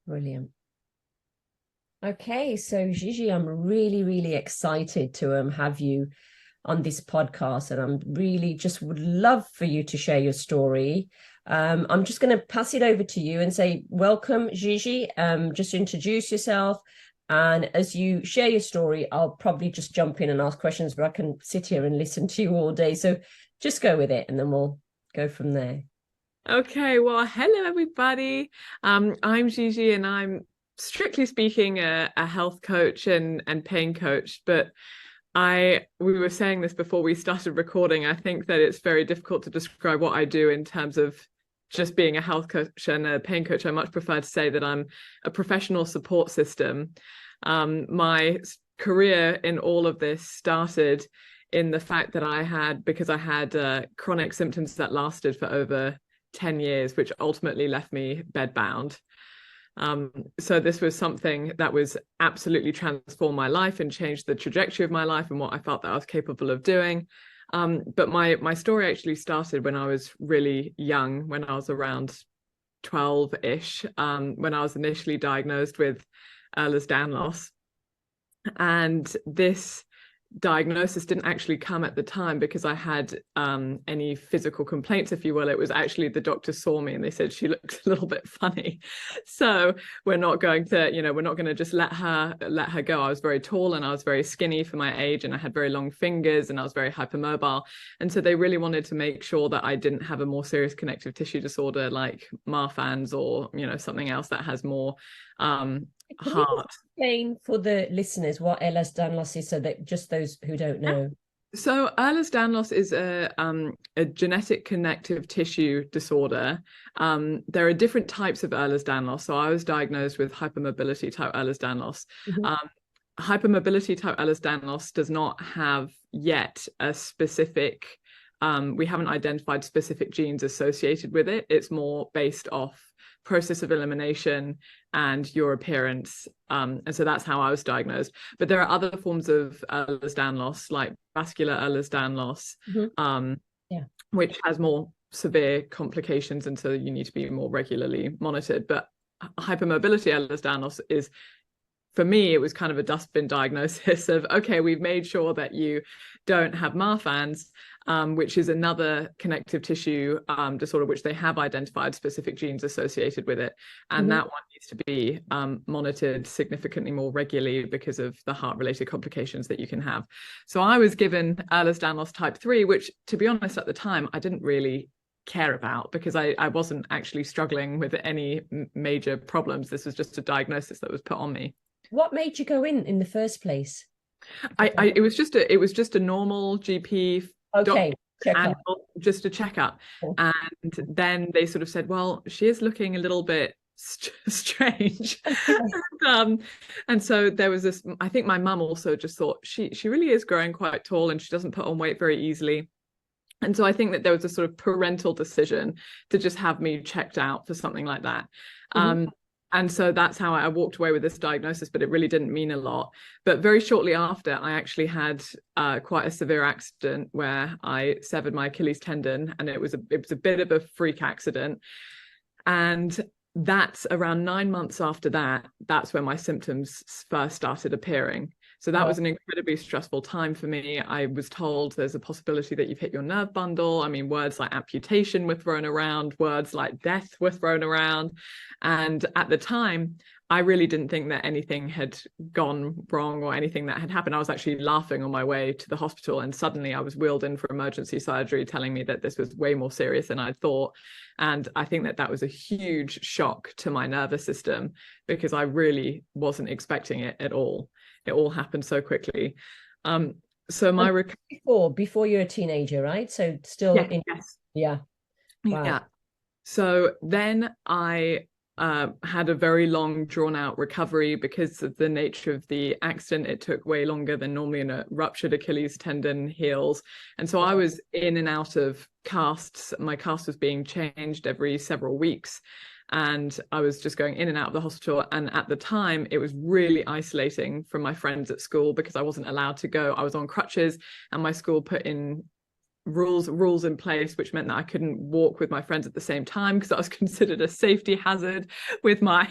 Brilliant. Okay, so Gigi, I'm really, really excited to have you on this podcast, and I'm really just would love for you to share your story. I'm just going to pass it over to you and say, welcome, Gigi. Just introduce yourself. And as you share your story, I'll probably just jump in and ask questions, but I can sit here and listen to you all day. So just go with it, and then we'll go from there. Okay, well, hello everybody. I'm Gigi, and I'm strictly speaking a health coach and pain coach. But we were saying this before we started recording. I think that it's very difficult to describe what I do in terms of just being a health coach and a pain coach. I much prefer to say that I'm a professional support system. My career in all of this started in the fact that because I had chronic symptoms that lasted for over 10 years, which ultimately left me bedbound. So this was something that was absolutely transformed my life and changed the trajectory of my life and what I felt that I was capable of doing. But my story actually started when I was really young, when I was around 12-ish, when I was initially diagnosed with Ehlers-Danlos. And this diagnosis didn't actually come at the time because I had any physical complaints, if you will. It was actually the doctor saw me and they said she looked a little bit funny, so we're not going to just let her go. I was very tall and I was very skinny for my age, and I had very long fingers and I was very hypermobile, and so they really wanted to make sure that I didn't have a more serious connective tissue disorder like Marfan's or something else that has more heart. Explain for the listeners what Ehlers-Danlos is, so that just those who don't know. So Ehlers-Danlos is a genetic connective tissue disorder. There are different types of Ehlers-Danlos. So I was diagnosed with hypermobility type Ehlers-Danlos. Hypermobility type Ehlers-Danlos does not have yet a specific, we haven't identified specific genes associated with it. It's more based off process of elimination and your appearance, and so that's how I was diagnosed. But there are other forms of Ehlers-Danlos, like vascular Ehlers-Danlos, which has more severe complications, and so you need to be more regularly monitored. But hypermobility Ehlers-Danlos is, for me, it was kind of a dustbin diagnosis of, okay, we've made sure that you don't have Marfan's, which is another connective tissue disorder, which they have identified specific genes associated with it. And that one needs to be monitored significantly more regularly because of the heart-related complications that you can have. So I was given Ehlers-Danlos type 3, which, to be honest, at the time, I didn't really care about because I wasn't actually struggling with any major problems. This was just a diagnosis that was put on me. What made you go in the first place? It was just a normal GP just a checkup. And then they sort of said, well, she is looking a little bit strange. And so there was this, I think my mum also just thought she really is growing quite tall and she doesn't put on weight very easily. And so I think that there was a sort of parental decision to just have me checked out for something like that. And so that's how I walked away with this diagnosis, but it really didn't mean a lot. But very shortly after, I actually had quite a severe accident where I severed my Achilles tendon, and it was a bit of a freak accident. And that's around 9 months after that, that's when my symptoms first started appearing. So that was an incredibly stressful time for me. I was told there's a possibility that you've hit your nerve bundle. I mean, words like amputation were thrown around, words like death were thrown around. And at the time, I really didn't think that anything had gone wrong or anything that had happened. I was actually laughing on my way to the hospital, and suddenly I was wheeled in for emergency surgery, telling me that this was way more serious than I thought. And I think that was a huge shock to my nervous system because I wasn't expecting it at all. It all happened so quickly. So my before you're a teenager, right? So still Wow. Yeah. So then I had a very long drawn out recovery because of the nature of the accident. It took way longer than normally in a ruptured Achilles tendon heals. And so I was in and out of casts. My cast was being changed every several weeks. And I was just going in and out of the hospital. And at the time, it was really isolating from my friends at school because I wasn't allowed to go. I was on crutches, and my school put in rules in place, which meant that I couldn't walk with my friends at the same time because that was considered a safety hazard with my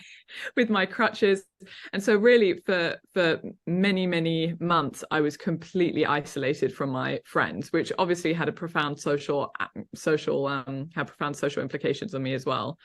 crutches. And so really for many months I was completely isolated from my friends, which obviously had profound social implications on me as well.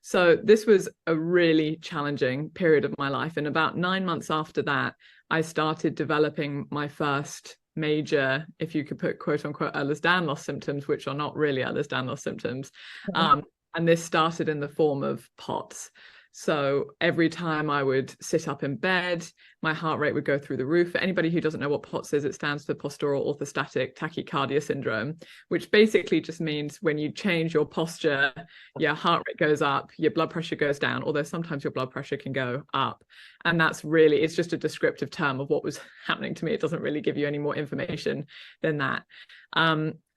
So this was a really challenging period of my life. And about 9 months after that, I started developing my first major, if you could put quote unquote Ehlers-Danlos symptoms, which are not really Ehlers-Danlos symptoms. And this started in the form of POTS. So every time I would sit up in bed, my heart rate would go through the roof. For anybody who doesn't know what POTS is, it stands for postural orthostatic tachycardia syndrome, which basically just means when you change your posture, your heart rate goes up, your blood pressure goes down, although sometimes your blood pressure can go up. And that's really, it's just a descriptive term of what was happening to me. It doesn't really give you any more information than that.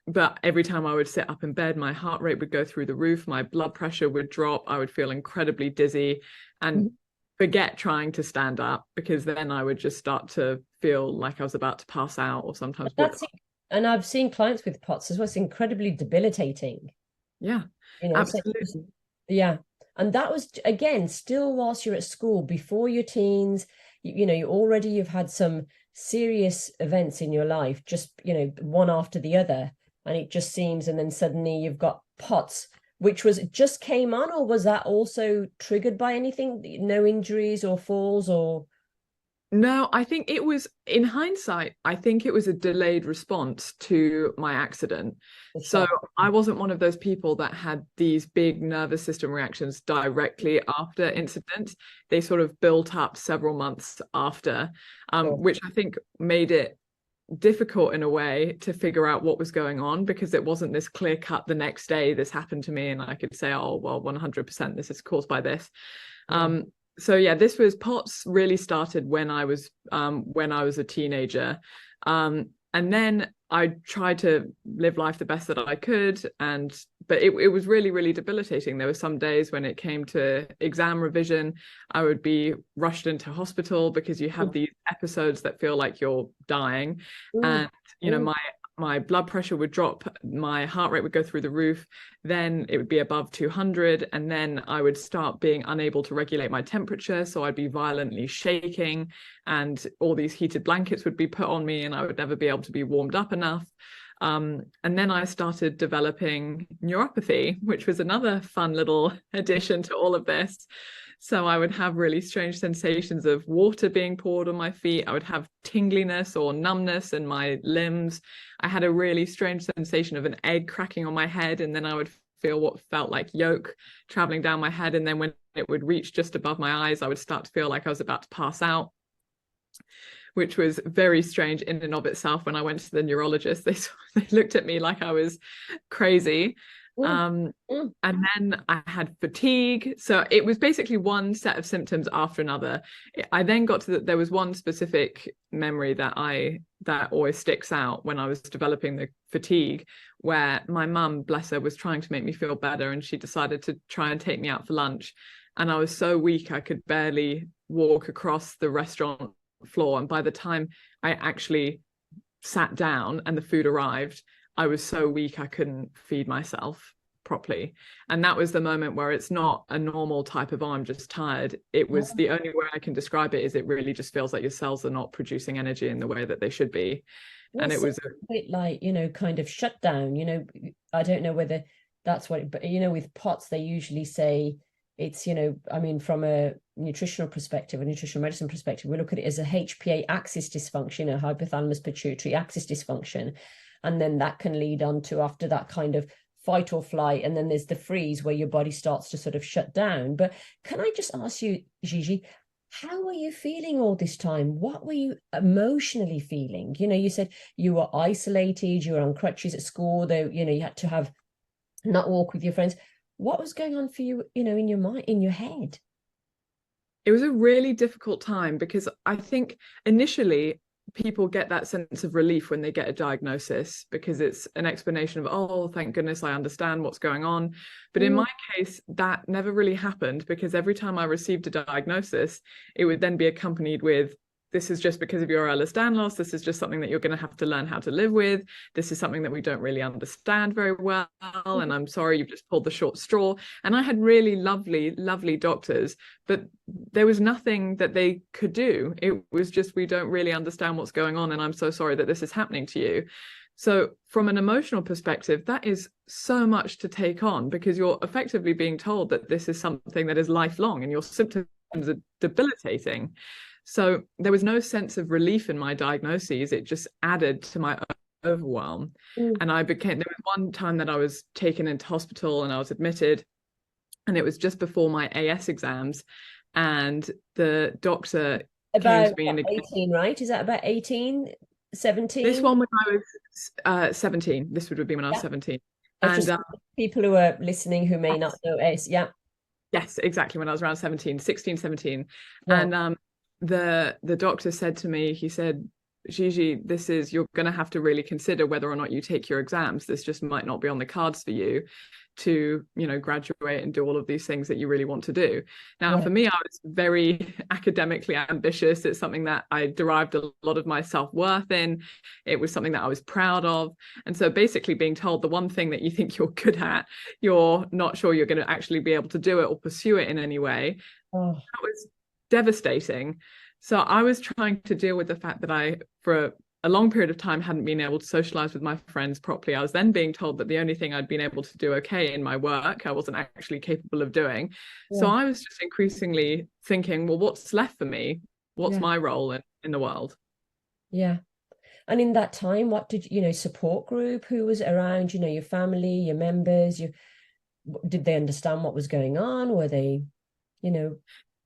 But every time I would sit up in bed, my heart rate would go through the roof, my blood pressure would drop, I would feel incredibly dizzy and forget trying to stand up, because then I would just start to feel like I was about to pass out, or sometimes and I've seen clients with POTS as well. It's incredibly debilitating. Yeah, absolutely. Yeah. And that was, again, still whilst you're at school, before your teens, you've had some serious events in your life, just, one after the other. And it just seems, and then suddenly you've got POTS, which just came on, or was that also triggered by anything? No injuries or falls or? No, I think it was, in hindsight, I think it was a delayed response to my accident. So I wasn't one of those people that had these big nervous system reactions directly after incident. They sort of built up several months after, which I think made it difficult in a way to figure out what was going on, because it wasn't this clear cut, the next day this happened to me and I could say, oh, well, 100% this is caused by this. So yeah, this was, POTS really started when I was a teenager. And then I tried to live life the best that I could, but it was really, really debilitating. There were some days when it came to exam revision, I would be rushed into hospital because you have these episodes that feel like you're dying. And my blood pressure would drop, my heart rate would go through the roof, then it would be above 200, and then I would start being unable to regulate my temperature, so I'd be violently shaking, and all these heated blankets would be put on me and I would never be able to be warmed up enough. And then I started developing neuropathy, which was another fun little addition to all of this. So I would have really strange sensations of water being poured on my feet. I would have tingliness or numbness in my limbs. I had a really strange sensation of an egg cracking on my head, and then I would feel what felt like yolk traveling down my head. And then when it would reach just above my eyes, I would start to feel like I was about to pass out, which was very strange in and of itself. When I went to the neurologist, they looked at me like I was crazy. And then I had fatigue. So it was basically one set of symptoms after another. I then got to there was one specific memory that always sticks out when I was developing the fatigue, where my mum, bless her, was trying to make me feel better, and she decided to try and take me out for lunch. And I was so weak I could barely walk across the restaurant floor. And by the time I actually sat down and the food arrived, I was so weak I couldn't feed myself properly. And that was the moment where it's not a normal type of, oh, I'm just tired. It was the only way I can describe it is it really just feels like your cells are not producing energy in the way that they should be. Well, and it was a bit like, kind of shut down, I don't know whether that's what, but with POTS, they usually say it's, from a nutritional perspective, a nutritional medicine perspective, we look at it as a HPA axis dysfunction, a hypothalamus pituitary axis dysfunction. And then that can lead on to, after that, kind of fight or flight. And then there's the freeze, where your body starts to sort of shut down. But can I just ask you, Gigi, how were you feeling all this time? What were you emotionally feeling? You said you were isolated, you were on crutches at school, though, you had to not walk with your friends. What was going on for you, in your mind, in your head? It was a really difficult time, because I think initially people get that sense of relief when they get a diagnosis, because it's an explanation of, oh, thank goodness I understand what's going on. But in my case, that never really happened, because every time I received a diagnosis, it would then be accompanied with this is just because of your Ehlers-Danlos. This is just something that you're going to have to learn how to live with. This is something that we don't really understand very well. And I'm sorry, you've just pulled the short straw. And I had really lovely, lovely doctors, but there was nothing that they could do. It was just, we don't really understand what's going on. And I'm so sorry that this is happening to you. So from an emotional perspective, that is so much to take on, because you're effectively being told that this is something that is lifelong and your symptoms are debilitating. So there was no sense of relief in my diagnoses. It just added to my overwhelm. And there was one time that I was taken into hospital and I was admitted, and it was just before my AS exams. And the doctor came to me and 18, right? Is that about 18, 17? This one when I was 17. This would have been when I was 17. And people who are listening who may not know AS, Yes, exactly. When I was around 17, 16, 17. Yeah. And the doctor said to me, he said, Gigi, you're going to have to really consider whether or not you take your exams. This just might not be on the cards for you to, graduate and do all of these things that you really want to do. Now, for me, I was very academically ambitious. It's something that I derived a lot of my self-worth in. It was something that I was proud of. And so basically being told the one thing that you think you're good at, you're not sure you're going to actually be able to do it or pursue it in any way. That was devastating. So I was trying to deal with the fact that I, for a long period of time, hadn't been able to socialize with my friends properly. I was then being told that the only thing I'd been able to do okay in my work, I wasn't actually capable of doing. So I was just increasingly thinking, well, what's left for me? What's my role in the world? Yeah. And in that time, what did support group, who was around, your family, your members, did they understand what was going on? Were they,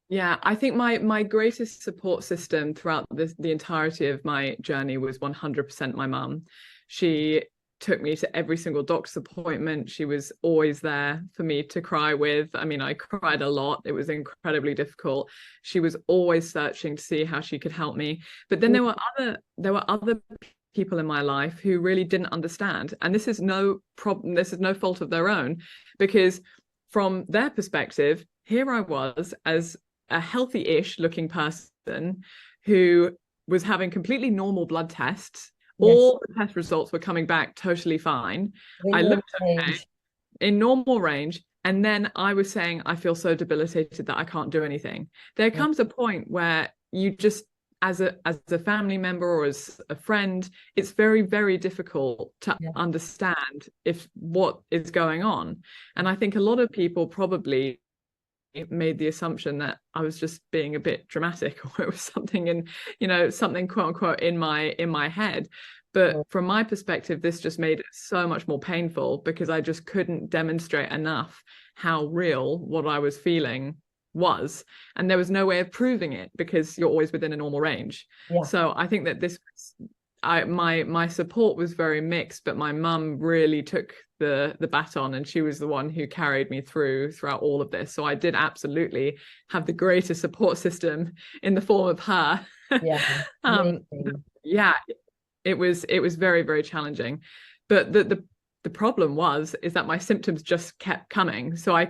Yeah, I think my greatest support system throughout the entirety of my journey was 100% my mum. She took me to every single doctor's appointment. She was always there for me to cry with. I mean, I cried a lot. It was incredibly difficult. She was always searching to see how she could help me. But then there were other people in my life who really didn't understand. And this is no problem. This is no fault of their own, because from their perspective, here I was as a healthy-ish looking person who was having completely normal blood tests. All the test results were coming back totally fine. I looked okay, in normal range. And then I was saying, I feel so debilitated that I can't do anything. There comes a point where you just, as a family member or as a friend, it's very, very difficult to understand what is going on. And I think a lot of people probably made the assumption that I was just being a bit dramatic, or it was something something quote unquote in my head. But from my perspective, this just made it so much more painful, because I just couldn't demonstrate enough how real what I was feeling was. And there was no way of proving it, because you're always within a normal range. So I think that my support was very mixed, but my mum really took the baton, and she was the one who carried me throughout all of this. So I did absolutely have the greatest support system in the form of her. It was very, very challenging. But the problem is that my symptoms just kept coming. So I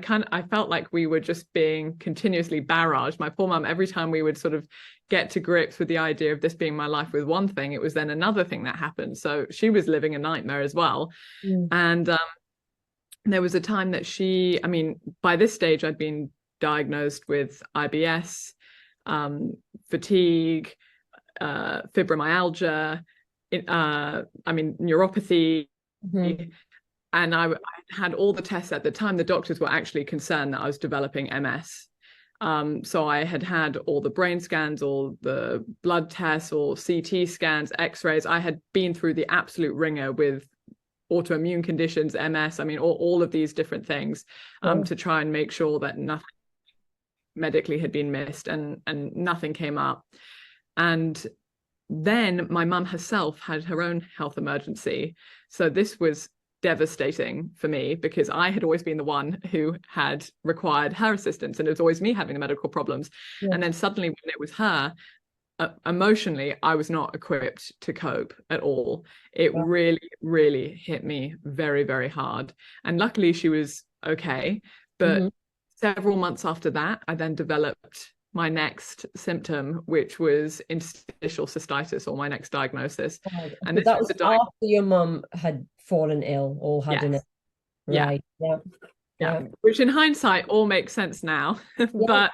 felt like we were just being continuously barraged. My poor mum, every time we would sort of get to grips with the idea of this being my life with one thing, it was then another thing that happened. So she was living a nightmare as well. And there was a time that by this stage, I'd been diagnosed with IBS, fatigue, fibromyalgia, neuropathy. And I had all the tests at the time. The doctors were actually concerned that I was developing MS. So I had all the brain scans, all the blood tests, all CT scans, X-rays. I had been through the absolute ringer with autoimmune conditions, MS, all of these different things, to try and make sure that nothing medically had been missed, and nothing came up. And then my mum herself had her own health emergency. So this was devastating for me, because I had always been the one who had required her assistance, and it was always me having the medical problems. And then suddenly, when it was her, emotionally, I was not equipped to cope at all. It really, really hit me very, very hard. And luckily she was okay. But several months after that, I then developed my next symptom, which was interstitial cystitis, or my next diagnosis. Right. And So this that was was the after your mum had fallen ill or had yes, an yeah, right. Yeah. yeah, Yeah. which in hindsight all makes sense now. Yeah. But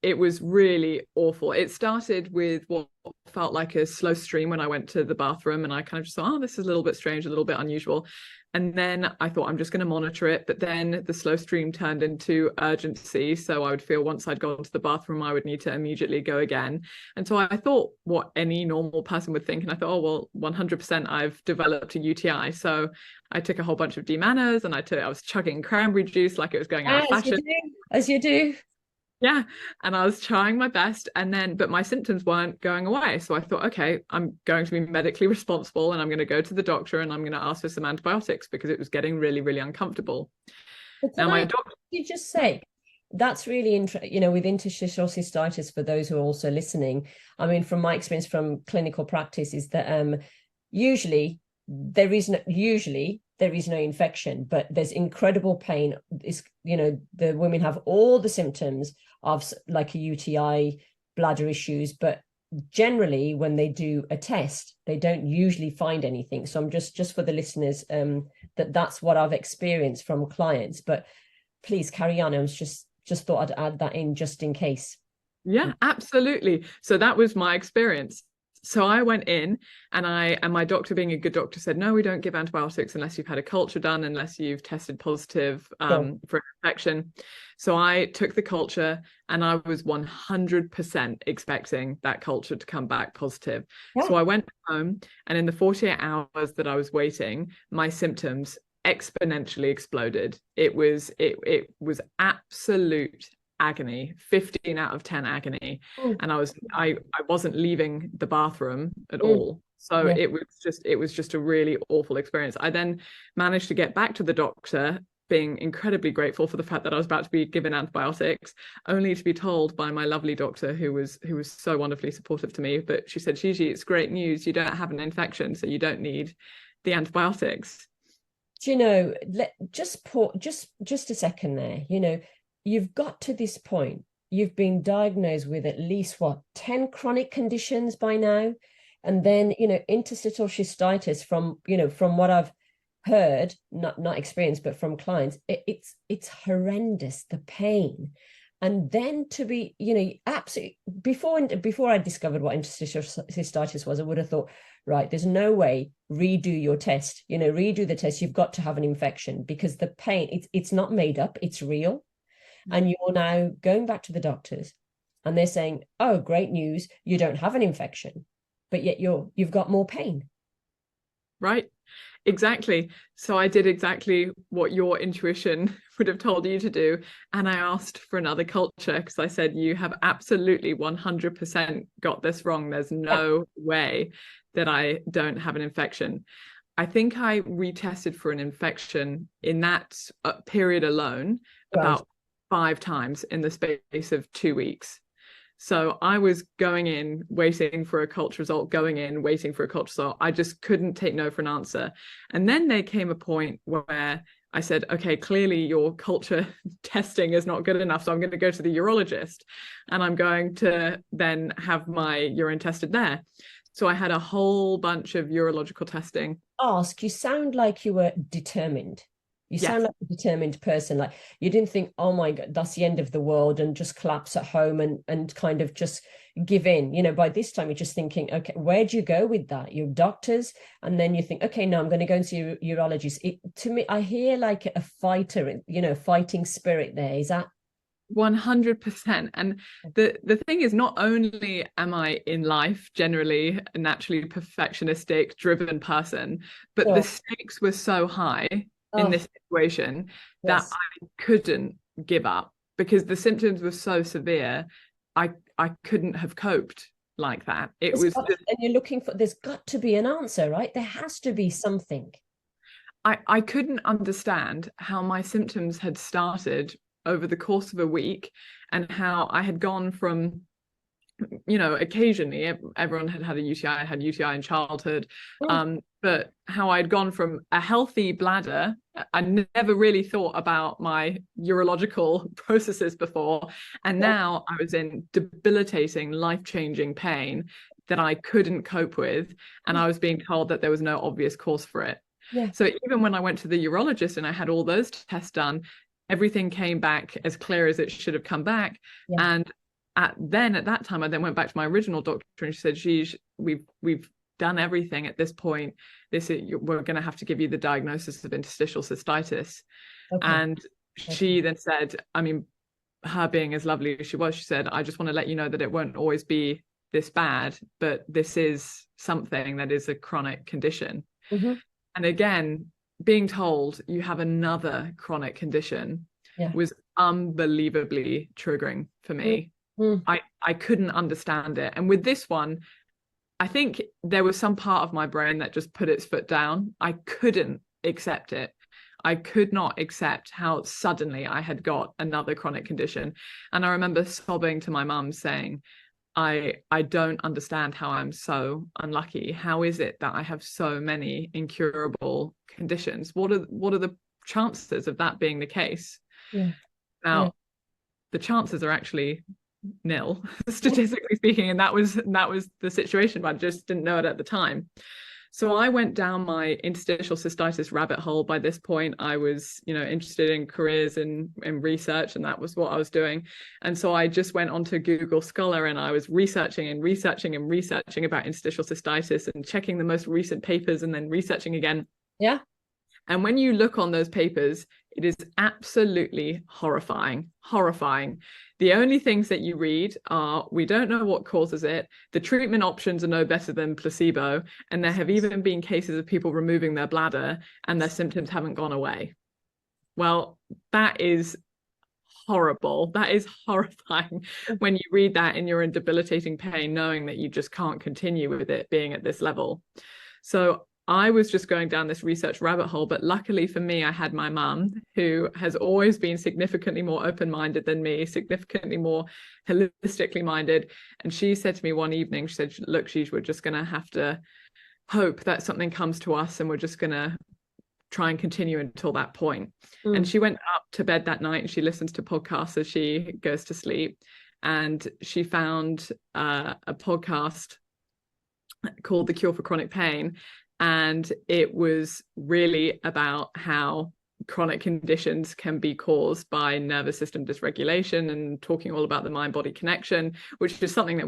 it was really awful. It started with what felt like a slow stream when I went to the bathroom, and I kind of just thought, oh, this is a little bit strange, a little bit unusual. And then I thought, I'm just going to monitor it. But then the slow stream turned into urgency. So I would feel once I'd gone to the bathroom, I would need to immediately go again. And so I thought what any normal person would think. And I thought, oh, well, 100% I've developed a UTI. So I took a whole bunch of D-manners, and I was chugging cranberry juice like it was going out of As you fashion. do, as you do. Yeah. And I was trying my best. And then, but my symptoms weren't going away. So I thought, okay, I'm going to be medically responsible, and I'm going to go to the doctor, and I'm going to ask for some antibiotics, because it was getting really, really uncomfortable. But Now, can my I doctor, you just say that's really interesting, with interstitial cystitis, for those who are also listening. I mean, from my experience from clinical practice, is that usually there is no infection, but there's incredible pain. It's, the women have all the symptoms of like a UTI, bladder issues, but generally when they do a test, they don't usually find anything. So I'm just for the listeners, that's what I've experienced from clients. But please carry on. I was just thought I'd add that in just in case. yeah, absolutely. So that was my experience. So I went in, and my doctor, being a good doctor, said, no, we don't give antibiotics unless you've had a culture done, unless you've tested positive So, for infection. So I took the culture, and I was 100% expecting that culture to come back positive. yeah. So I went home, and in the 48 hours that I was waiting, my symptoms exponentially exploded. It was absolute agony, 15 out of 10 agony. Mm, And I wasn't leaving the bathroom at mm, all. So yeah. it was just a really awful experience. I then managed to get back to the doctor, being incredibly grateful for the fact that I was about to be given antibiotics, only to be told by my lovely doctor, who was so wonderfully supportive to me. But she said, Gigi, it's great news. You don't have an infection, so you don't need the antibiotics. Do just a second there. You've got to this point. You've been diagnosed with at least 10 chronic conditions by now. And then, interstitial cystitis, from what I've heard, not experienced, but from clients, it's horrendous, the pain. And then to be, absolutely, before I discovered what interstitial cystitis was, I would have thought, right, there's no way, redo your test, redo the test. You've got to have an infection, because the pain, it's not made up, it's real. And you're now going back to the doctors, and they're saying, oh, great news, you don't have an infection, but yet you've got more pain. Right. Exactly. So I did exactly what your intuition would have told you to do. And I asked for another culture, because I said, you have absolutely 100% got this wrong. There's no way that I don't have an infection. I think I retested for an infection in that period alone about 5 times in the space of 2 weeks. So I was going in, waiting for a culture result, going in, waiting for a culture result. I just couldn't take no for an answer. And then there came a point where I said, okay, clearly your culture testing is not good enough. So I'm going to go to the urologist, and I'm going to then have my urine tested there. So I had a whole bunch of urological testing. You sound like you were determined. You sound Yes. like a determined person. Like, you didn't think, oh my God, that's the end of the world, and just collapse at home and kind of just give in. By this time, you're just thinking, okay, where do you go with that? Your doctors, and then you think, okay, no, I'm going to go and see a urologist. To me, I hear like a fighter, fighting spirit there. Is that 100%. And the thing is, not only am I in life generally a naturally perfectionistic, driven person, but the stakes were so high in this situation that I couldn't give up, because the symptoms were so severe. I couldn't have coped like that. And you're looking for, there's got to be an answer, right? There has to be something. I couldn't understand how my symptoms had started over the course of a week, and how I had gone from, occasionally everyone had a UTI. I had UTI in childhood. but how I'd gone from a healthy bladder. I never really thought about my urological processes before. And now I was in debilitating, life-changing pain that I couldn't cope with. And I was being told that there was no obvious cause for it. Yeah. So even when I went to the urologist and I had all those tests done, everything came back as clear as it should have come back. Yeah. And at that time, I then went back to my original doctor and she said, "Geez, we've done everything at this point. We're going to have to give you the diagnosis of interstitial cystitis." Okay. And she then said, I mean, her being as lovely as she was, she said, "I just want to let you know that it won't always be this bad, but this is something that is a chronic condition." Mm-hmm. And again, being told you have another chronic condition was unbelievably triggering for me. Mm-hmm. I couldn't understand it. And with this one, I think there was some part of my brain that just put its foot down. I couldn't accept it. I could not accept how suddenly I had got another chronic condition. And I remember sobbing to my mum saying, I don't understand how I'm so unlucky. How is it that I have so many incurable conditions? What are the chances of that being the case? Yeah. Now, the chances are actually nil, statistically speaking, and that was the situation, but I just didn't know it at the time. So I went down my interstitial cystitis rabbit hole. By this point, I was, interested in careers in research, and that was what I was doing. And so I just went onto Google Scholar and I was researching about interstitial cystitis and checking the most recent papers and then researching again. Yeah. And when you look on those papers, it is absolutely horrifying. The only things that you read are, we don't know what causes it. The treatment options are no better than placebo. And there have even been cases of people removing their bladder and their symptoms haven't gone away. Well, that is horrible. That is horrifying when you read that and you're in debilitating pain, knowing that you just can't continue with it being at this level. So I was just going down this research rabbit hole, but luckily for me, I had my mum, who has always been significantly more open-minded than me, significantly more holistically minded. And she said to me one evening, she said, "Look, Gigi, we're just going to have to hope that something comes to us and we're just going to try and continue until that point." And she went up to bed that night and she listens to podcasts as she goes to sleep. And she found a podcast called The Cure for Chronic Pain. And it was really about how chronic conditions can be caused by nervous system dysregulation, and talking all about the mind-body connection, which is something that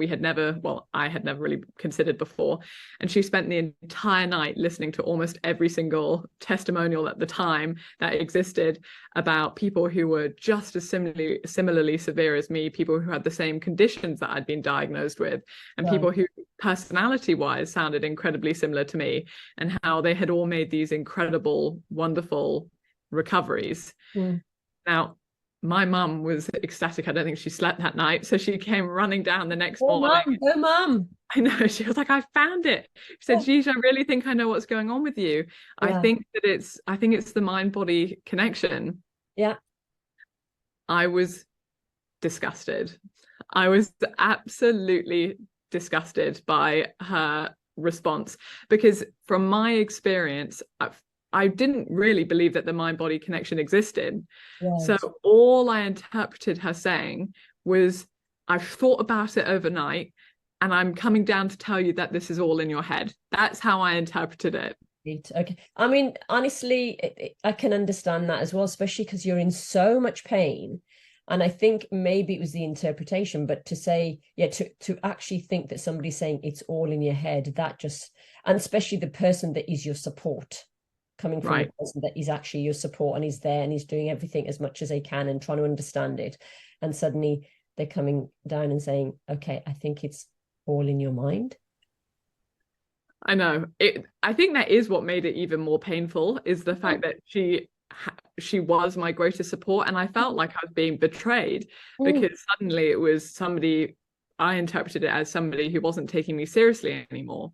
I had never really considered before. And she spent the entire night listening to almost every single testimonial at the time that existed about people who were just as similarly severe as me, people who had the same conditions that I'd been diagnosed with, and people who personality-wise sounded incredibly similar to me, and how they had all made these incredible, wonderful recoveries. Now, my mum was ecstatic. I don't think she slept that night, so she came running down the next morning. Mum. I know, she was like, "I found it." She said, "Gigi, I really think I know what's going on with you. I think it's the mind-body connection." Yeah. I was disgusted. I was absolutely disgusted by her response, because from my experience, I didn't really believe that the mind-body connection existed. Right. So all I interpreted her saying was, "I've thought about it overnight and I'm coming down to tell you that this is all in your head." That's how I interpreted it. Okay. I mean, honestly, I can understand that as well, especially because you're in so much pain. And I think maybe it was the interpretation, but to say, to actually think that somebody's saying it's all in your head, that just, and especially the person that is your support, coming from a person that is actually your support and is there and is doing everything as much as they can and trying to understand it. And suddenly they're coming down and saying, "Okay, I think it's all in your mind." I know. I think that is what made it even more painful, is the fact that she was my greatest support, and I felt like I was being betrayed, because suddenly it was somebody, I interpreted it as somebody who wasn't taking me seriously anymore.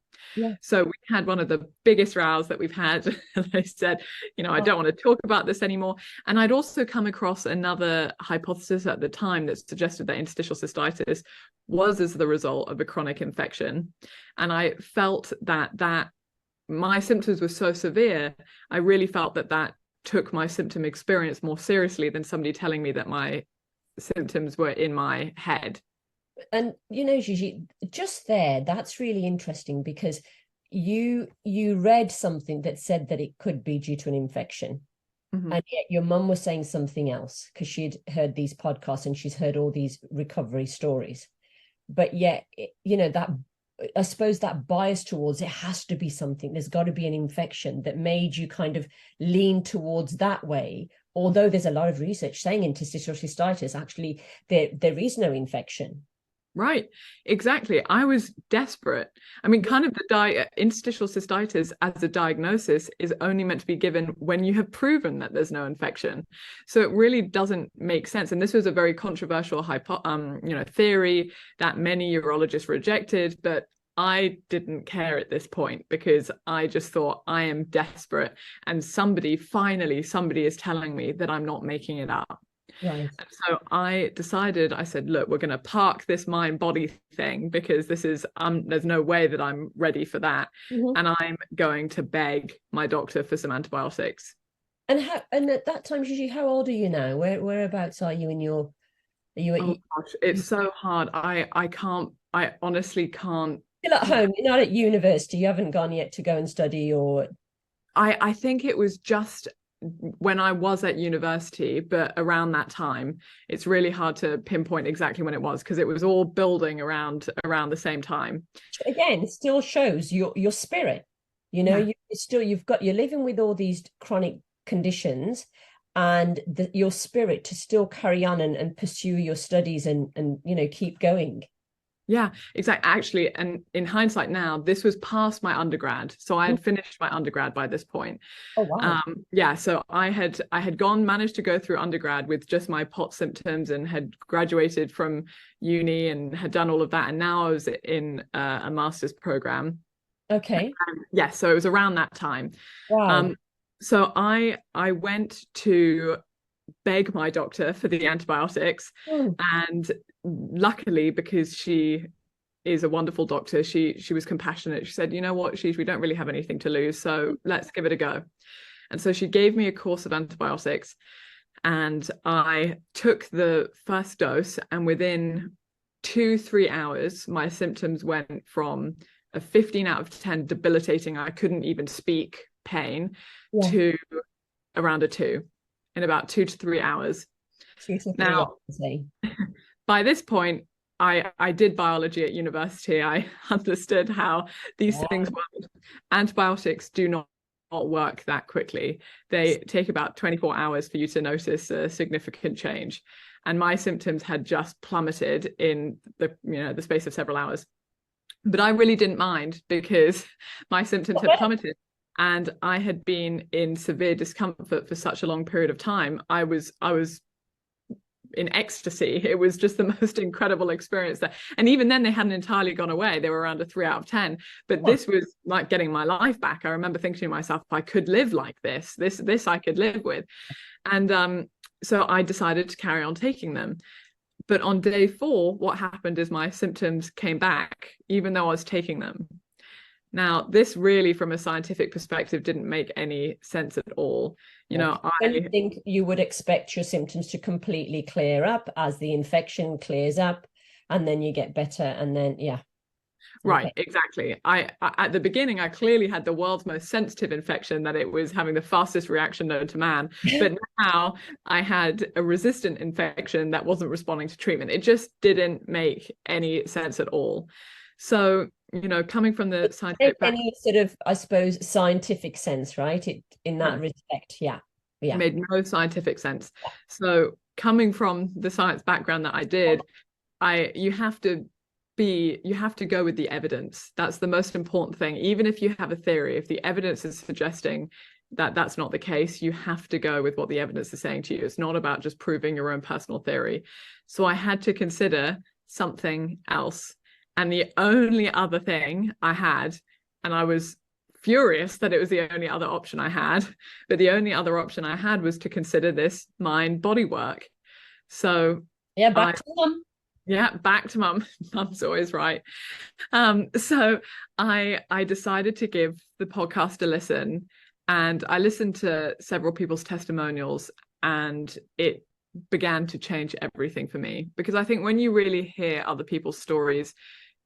So we had one of the biggest rows that we've had. I said, "I don't want to talk about this anymore." And I'd also come across another hypothesis at the time that suggested that interstitial cystitis was as the result of a chronic infection. And I felt that my symptoms were so severe, I really felt that that took my symptom experience more seriously than somebody telling me that my symptoms were in my head. And Gigi, just there, that's really interesting because you read something that said that it could be due to an infection. Mm-hmm. And yet your mum was saying something else because she'd heard these podcasts and she's heard all these recovery stories. But yet, that I suppose that bias towards it has to be something. There's got to be an infection that made you kind of lean towards that way. Although there's a lot of research saying interstitial cystitis, actually, there is no infection. Right, exactly. I was desperate. I mean, kind of the interstitial cystitis as a diagnosis is only meant to be given when you have proven that there's no infection. So it really doesn't make sense. And this was a very controversial theory that many urologists rejected, but I didn't care at this point because I just thought I am desperate, and finally somebody is telling me that I'm not making it up. Right. And so I said, look, we're going to park this mind body thing because this is, there's no way that I'm ready for that. Mm-hmm. And I'm going to beg my doctor for some antibiotics. And at that time, Gigi, how old are you now? Whereabouts are you are you at, gosh, it's so hard. I honestly can't. Still at home, you're not at university, you haven't gone yet to go and study, or I think it was just when I was at university, but around that time. It's really hard to pinpoint exactly when it was because it was all building around the same time. Again, it still shows your spirit. Yeah. You're living with all these chronic conditions, and your spirit to still carry on and pursue your studies and keep going. Yeah, exactly. Actually, and in hindsight now, this was past my undergrad. So I had finished my undergrad by this point. Oh, wow. Yeah, so I had managed to go through undergrad with just my POT symptoms and had graduated from uni and had done all of that. And now I was in a master's program. Okay. Yeah, so it was around that time. Wow. So I went to beg my doctor for the antibiotics, and luckily, because she is a wonderful doctor, she was compassionate. She said, you know what, we don't really have anything to lose, so let's give it a go. And so she gave me a course of antibiotics, and I took the first dose, and within 2-3 hours my symptoms went from a 15 out of 10 debilitating, I couldn't even speak, pain, to around a 2 in about 2 to 3 hours. 2 to 3 now, hours. By this point, I did biology at university. I understood how these things work. Antibiotics do not work that quickly. They take about 24 hours for you to notice a significant change. And my symptoms had just plummeted in the space of several hours. But I really didn't mind because my symptoms had plummeted. And I had been in severe discomfort for such a long period of time. I was in ecstasy. It was just the most incredible experience there. And even then, they hadn't entirely gone away. They were around a 3 out of 10. But this was like getting my life back. I remember thinking to myself, I could live like this. This I could live with. And so I decided to carry on taking them. But on day 4, what happened is my symptoms came back, even though I was taking them. Now, this really, from a scientific perspective, didn't make any sense at all. I think you would expect your symptoms to completely clear up as the infection clears up, and then you get better, and then Right, exactly. I at the beginning, I clearly had the world's most sensitive infection, that it was having the fastest reaction known to man. But now I had a resistant infection that wasn't responding to treatment. It just didn't make any sense at all. So, coming from the scientific background, any sort of, I suppose, scientific sense, right? In that respect, it made no scientific sense. So, coming from the science background that I did, you have to go with the evidence. That's the most important thing. Even if you have a theory, if the evidence is suggesting that that's not the case, you have to go with what the evidence is saying to you. It's not about just proving your own personal theory. So I had to consider something else. And the only other thing I had, and I was furious that it was the only other option I had, but the only other option I had was to consider this mind-body work. So back to them. Yeah, back to mum. Mum's always right. So I decided to give the podcast a listen, and I listened to several people's testimonials, and it began to change everything for me. Because I think when you really hear other people's stories,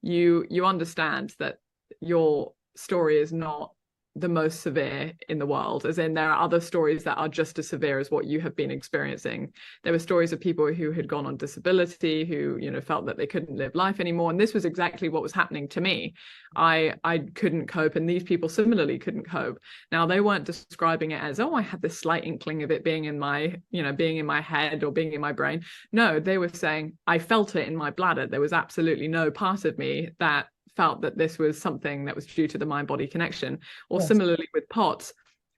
you understand that your story is not the most severe in the world, as in there are other stories that are just as severe as what you have been experiencing. There were stories of people who had gone on disability, who, you know, felt that they couldn't live life anymore, and this was exactly what was happening to me. I couldn't cope, and these people similarly couldn't cope. Now, they weren't describing it as, oh, I had this slight inkling of it being in my, you know, being in my head or being in my brain. No, they were saying I felt it in my bladder. There was absolutely no part of me that felt that this was something that was due to the mind-body connection. Or Yes. similarly with POTS,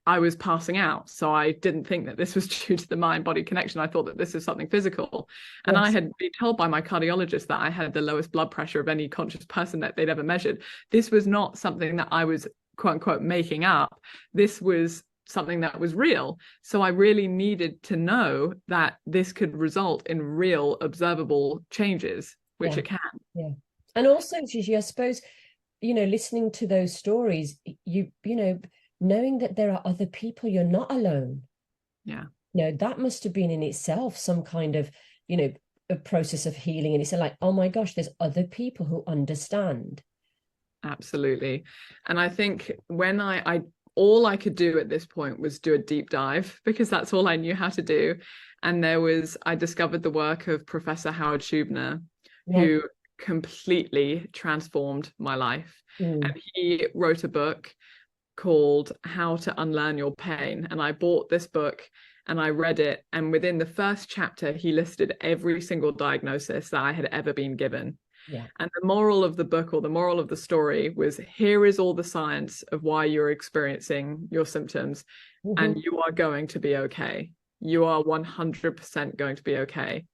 I was passing out, so I didn't think that this was due to the mind-body connection. I thought that this is something physical. And Yes. I had been told by my cardiologist that I had the lowest blood pressure of any conscious person that they'd ever measured. This was not something that I was, quote unquote, making up. This was something that was real. So I really needed to know that this could result in real observable changes, which Yeah. it can. Yeah. And also, Gigi, I suppose, you know, listening to those stories, you know, knowing that there are other people, you're not alone. Yeah. You know, that must have been in itself some kind of, you know, a process of healing. And it's like, oh my gosh, there's other people who understand. Absolutely. And I think when I all I could do at this point was do a deep dive, because that's all I knew how to do. And I discovered the work of Professor Howard Schubner, Yeah. who completely transformed my life. Mm. And he wrote a book called How to Unlearn Your Pain. And I bought this book and I read it. And within the first chapter, he listed every single diagnosis that I had ever been given. Yeah. And the moral of the book, or the moral of the story, was here is all the science of why you're experiencing your symptoms, and you are going to be okay. You are 100% going to be okay.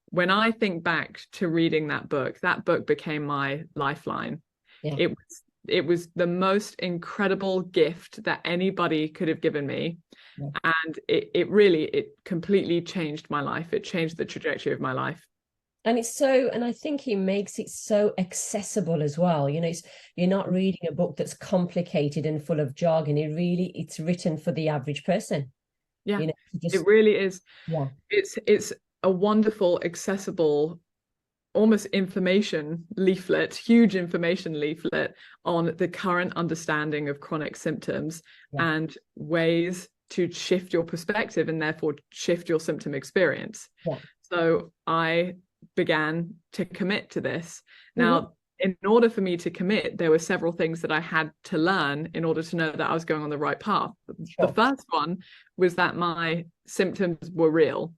When I think back to reading that book became my lifeline. Yeah. It was the most incredible gift that anybody could have given me. Yeah. And it completely changed my life. It changed the trajectory of my life. And it's so, and I think he makes it so accessible as well. You know, you're not reading a book that's complicated and full of jargon. It's written for the average person. Yeah, You know, it really is. Yeah. It's a wonderful, accessible, almost information leaflet, huge information leaflet on the current understanding of chronic symptoms, Yeah. and ways to shift your perspective and therefore shift your symptom experience. Yeah. So I began to commit to this. Now, in order for me to commit, there were several things that I had to learn in order to know that I was going on the right path. Sure. The first one was that my symptoms were real.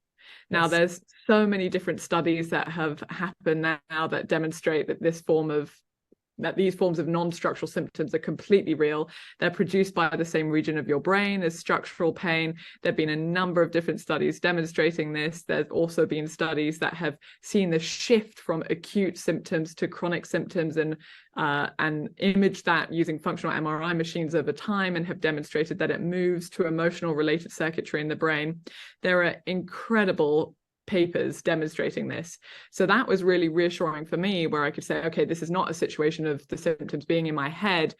Now, Yes. there's so many different studies that have happened now that demonstrate that these forms of non-structural symptoms are completely real. They're produced by the same region of your brain as structural pain. There have been a number of different studies demonstrating this. There's also been studies that have seen the shift from acute symptoms to chronic symptoms, and imaged that using functional MRI machines over time, and have demonstrated that it moves to emotional related circuitry in the brain. There are incredible papers demonstrating this. So that was really reassuring for me, where I could say, okay, this is not a situation of the symptoms being in my head.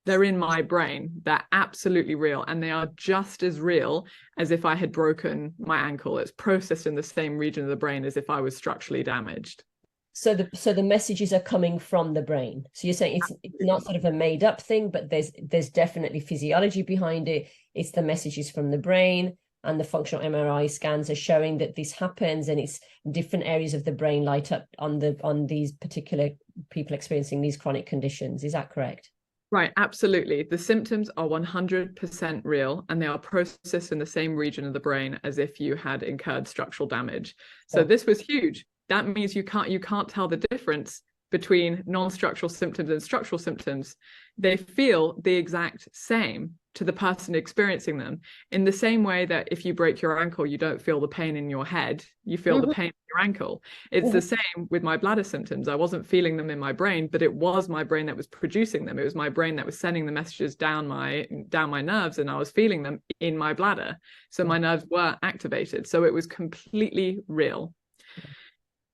They're in my brain. They're absolutely real. And they are just as real as if I had broken my ankle. It's processed in the same region of the brain as if I was structurally damaged. So the messages are coming from the brain. So you're saying it's not sort of a made up thing, but there's definitely physiology behind it. It's the messages from the brain, and the functional MRI scans are showing that this happens, and it's different areas of the brain light up on these particular people experiencing these chronic conditions. Is that correct? Right, absolutely. The symptoms are 100% real, and they are processed in the same region of the brain as if you had incurred structural damage. So this was huge. That means you can't tell the difference between non-structural symptoms and structural symptoms. They feel the exact same to the person experiencing them, in the same way that if you break your ankle, you don't feel the pain in your head, you feel the pain in your ankle. It's the same with my bladder symptoms. I wasn't feeling them in my brain, but it was my brain that was producing them. It was my brain that was sending the messages down my nerves, and I was feeling them in my bladder. So my nerves were activated. So it was completely real.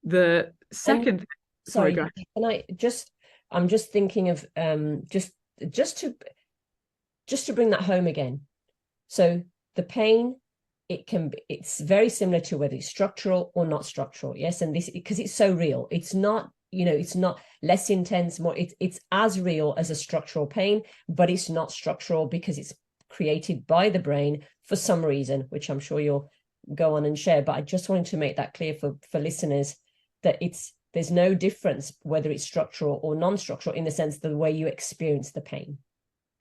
The And second, sorry, sorry, go ahead. can I just, I'm just thinking of just to just to bring that home again. So the pain, it's very similar to whether it's structural or not structural. Yes. And this, because it's so real, it's not, it's not less intense, more, it's as real as a structural pain, but it's not structural because it's created by the brain for some reason, which I'm sure you'll go on and share. But I just wanted to make that clear for listeners, that there's no difference whether it's structural or non-structural in the sense of the way you experience the pain.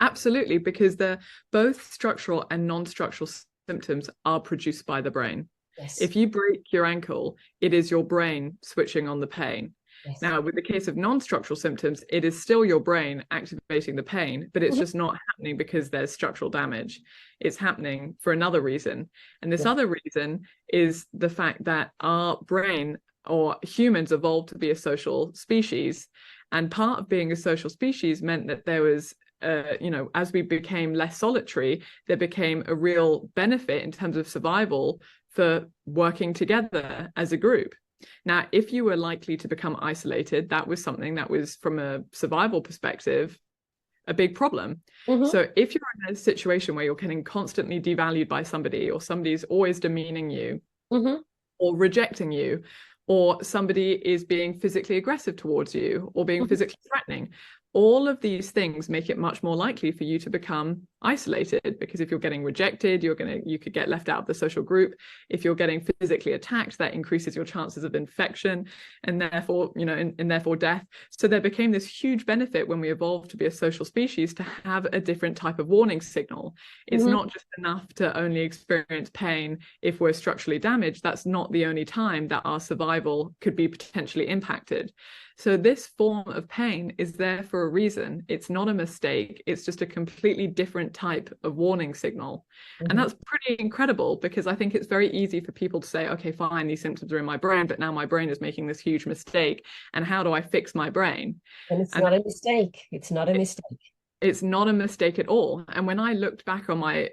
Absolutely, because they're both structural and non-structural symptoms are produced by the brain. Yes. If you break your ankle, it is your brain switching on the pain. Yes. Now, with the case of non-structural symptoms, it is still your brain activating the pain, but it's just not happening because there's structural damage. It's happening for another reason. And this other reason is the fact that our brain, or humans, evolved to be a social species. And part of being a social species meant that there was as we became less solitary, there became a real benefit in terms of survival for working together as a group. Now, if you were likely to become isolated, that was something that was, from a survival perspective, a big problem. So if you're in a situation where you're getting constantly devalued by somebody, or somebody's always demeaning you, or rejecting you, or somebody is being physically aggressive towards you, or being physically threatening, all of these things make it much more likely for you to become isolated, because if you're getting rejected, you could get left out of the social group. If you're getting physically attacked, that increases your chances of infection, and therefore, and therefore death. So there became this huge benefit when we evolved to be a social species to have a different type of warning signal. It's not just enough to only experience pain if we're structurally damaged. That's not the only time that our survival could be potentially impacted. So this form of pain is there for a reason. It's not a mistake. It's just a completely different type of warning signal. And that's pretty incredible, because I think it's very easy for people to say, okay, fine, these symptoms are in my brain, but now my brain is making this huge mistake. And how do I fix my brain? And it's not a mistake. It's not a mistake. It's not a mistake at all. And when I looked back on my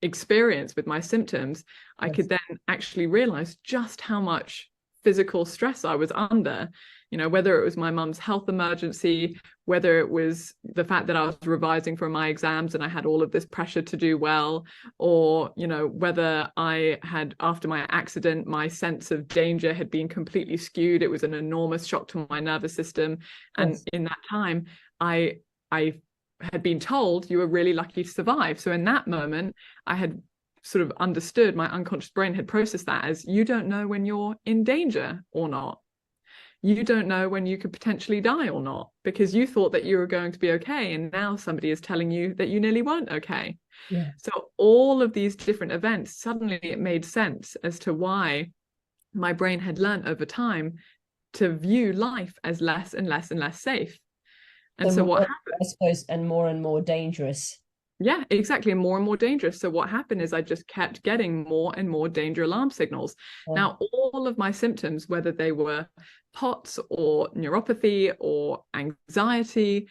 experience with my symptoms, I could then actually realize just how much physical stress I was under. Whether it was my mum's health emergency, whether it was the fact that I was revising for my exams and I had all of this pressure to do well, or, whether I had, after my accident, my sense of danger had been completely skewed. It was an enormous shock to my nervous system. And in that time, I had been told, you were really lucky to survive. So in that moment, I had sort of understood, my unconscious brain had processed that as, you don't know when you're in danger or not. You don't know when you could potentially die or not, because you thought that you were going to be okay, and now somebody is telling you that you nearly weren't okay. So all of these different events, suddenly it made sense as to why my brain had learned over time to view life as less and less and less safe. And so what happened, I suppose, and more dangerous. Yeah, exactly. And more dangerous. So what happened is I just kept getting more and more danger alarm signals. Now, all of my symptoms, whether they were POTS or neuropathy or anxiety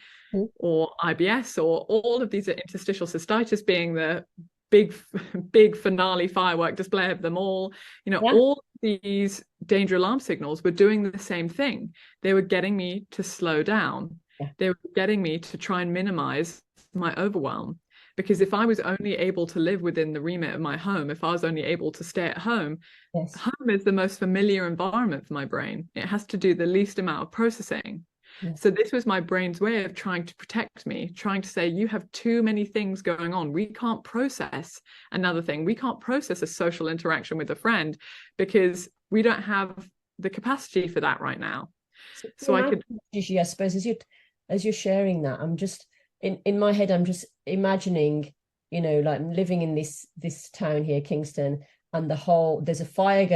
or IBS, or all of these, are interstitial cystitis being the big finale firework display of them all, all these danger alarm signals were doing the same thing. They were getting me to slow down. They were getting me to try and minimize my overwhelm. Because if I was only able to live within the remit of my home, if I was only able to stay at home, home is the most familiar environment for my brain. It has to do the least amount of processing. So this was my brain's way of trying to protect me, trying to say, you have too many things going on. We can't process another thing. We can't process a social interaction with a friend because we don't have the capacity for that right now. So I could, Gigi, I suppose, as you're sharing that, I'm just in my head, I'm just imagining, like I'm living in this town here, Kingston, and there's a fire,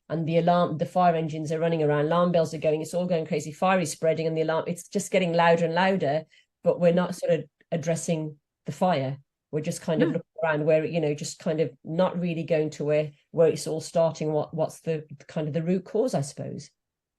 and the fire engines are running around, alarm bells are going, it's all going crazy, fire is spreading, and the alarm, it's just getting louder and louder, but we're not sort of addressing the fire. We're just kind of looking around where, just kind of not really going to where it's all starting, what's the kind of the root cause, I suppose.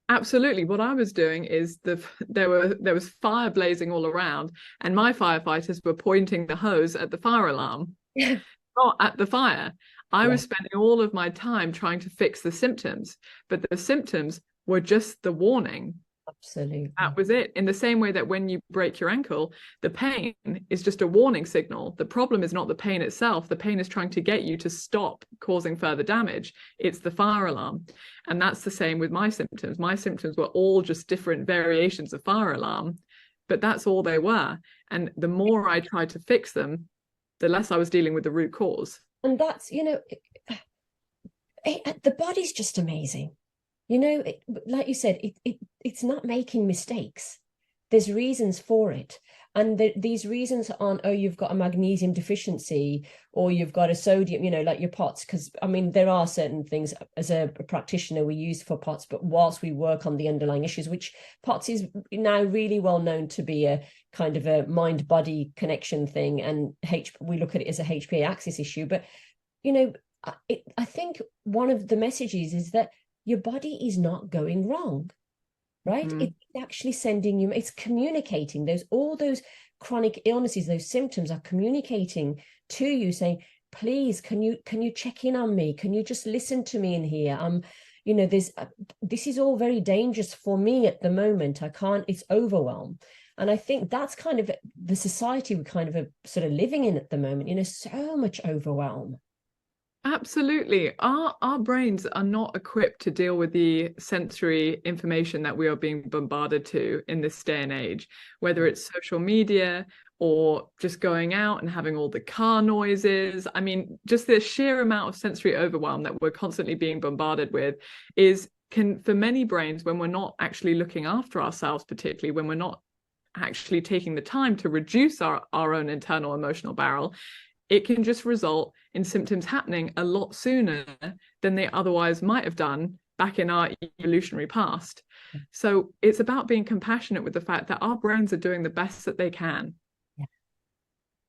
Absolutely. What I was doing is there was fire blazing all around, and my firefighters were pointing the hose at the fire alarm, not at the fire. I Yeah, was spending all of my time trying to fix the symptoms, but the symptoms were just the warning. That absolutely. was it. In the same way that when you break your ankle, the pain is just a warning signal. The problem is not the pain itself. The pain is trying to get you to stop causing further damage. It's the fire alarm. And that's the same with my symptoms. My symptoms were all just different variations of fire alarm, but that's all they were. And the more I tried to fix them, the less I was dealing with the root cause. And that's, the body's just amazing. Like you said, it's not making mistakes. There's reasons for it. And these reasons aren't, oh, you've got a magnesium deficiency or you've got a sodium, like your POTS. Because, I mean, there are certain things as a practitioner we use for POTS, but whilst we work on the underlying issues, which POTS is now really well known to be a kind of a mind-body connection thing. And we look at it as a HPA axis issue. But, I think one of the messages is that your body is not going wrong, right? Mm. It's actually sending you, it's communicating all those chronic illnesses, those symptoms are communicating to you saying, please, can you check in on me? Can you just listen to me in here? This is all very dangerous for me at the moment. I can't, it's overwhelm. And I think that's kind of the society we're kind of sort of living in at the moment, so much overwhelm. Absolutely. Our brains are not equipped to deal with the sensory information that we are being bombarded to in this day and age, whether it's social media or just going out and having all the car noises. I mean, just the sheer amount of sensory overwhelm that we're constantly being bombarded with can, for many brains, when we're not actually looking after ourselves, particularly when we're not actually taking the time to reduce our own internal emotional barrel, it can just result in symptoms happening a lot sooner than they otherwise might have done back in our evolutionary past. So it's about being compassionate with the fact that our brains are doing the best that they can. Yeah.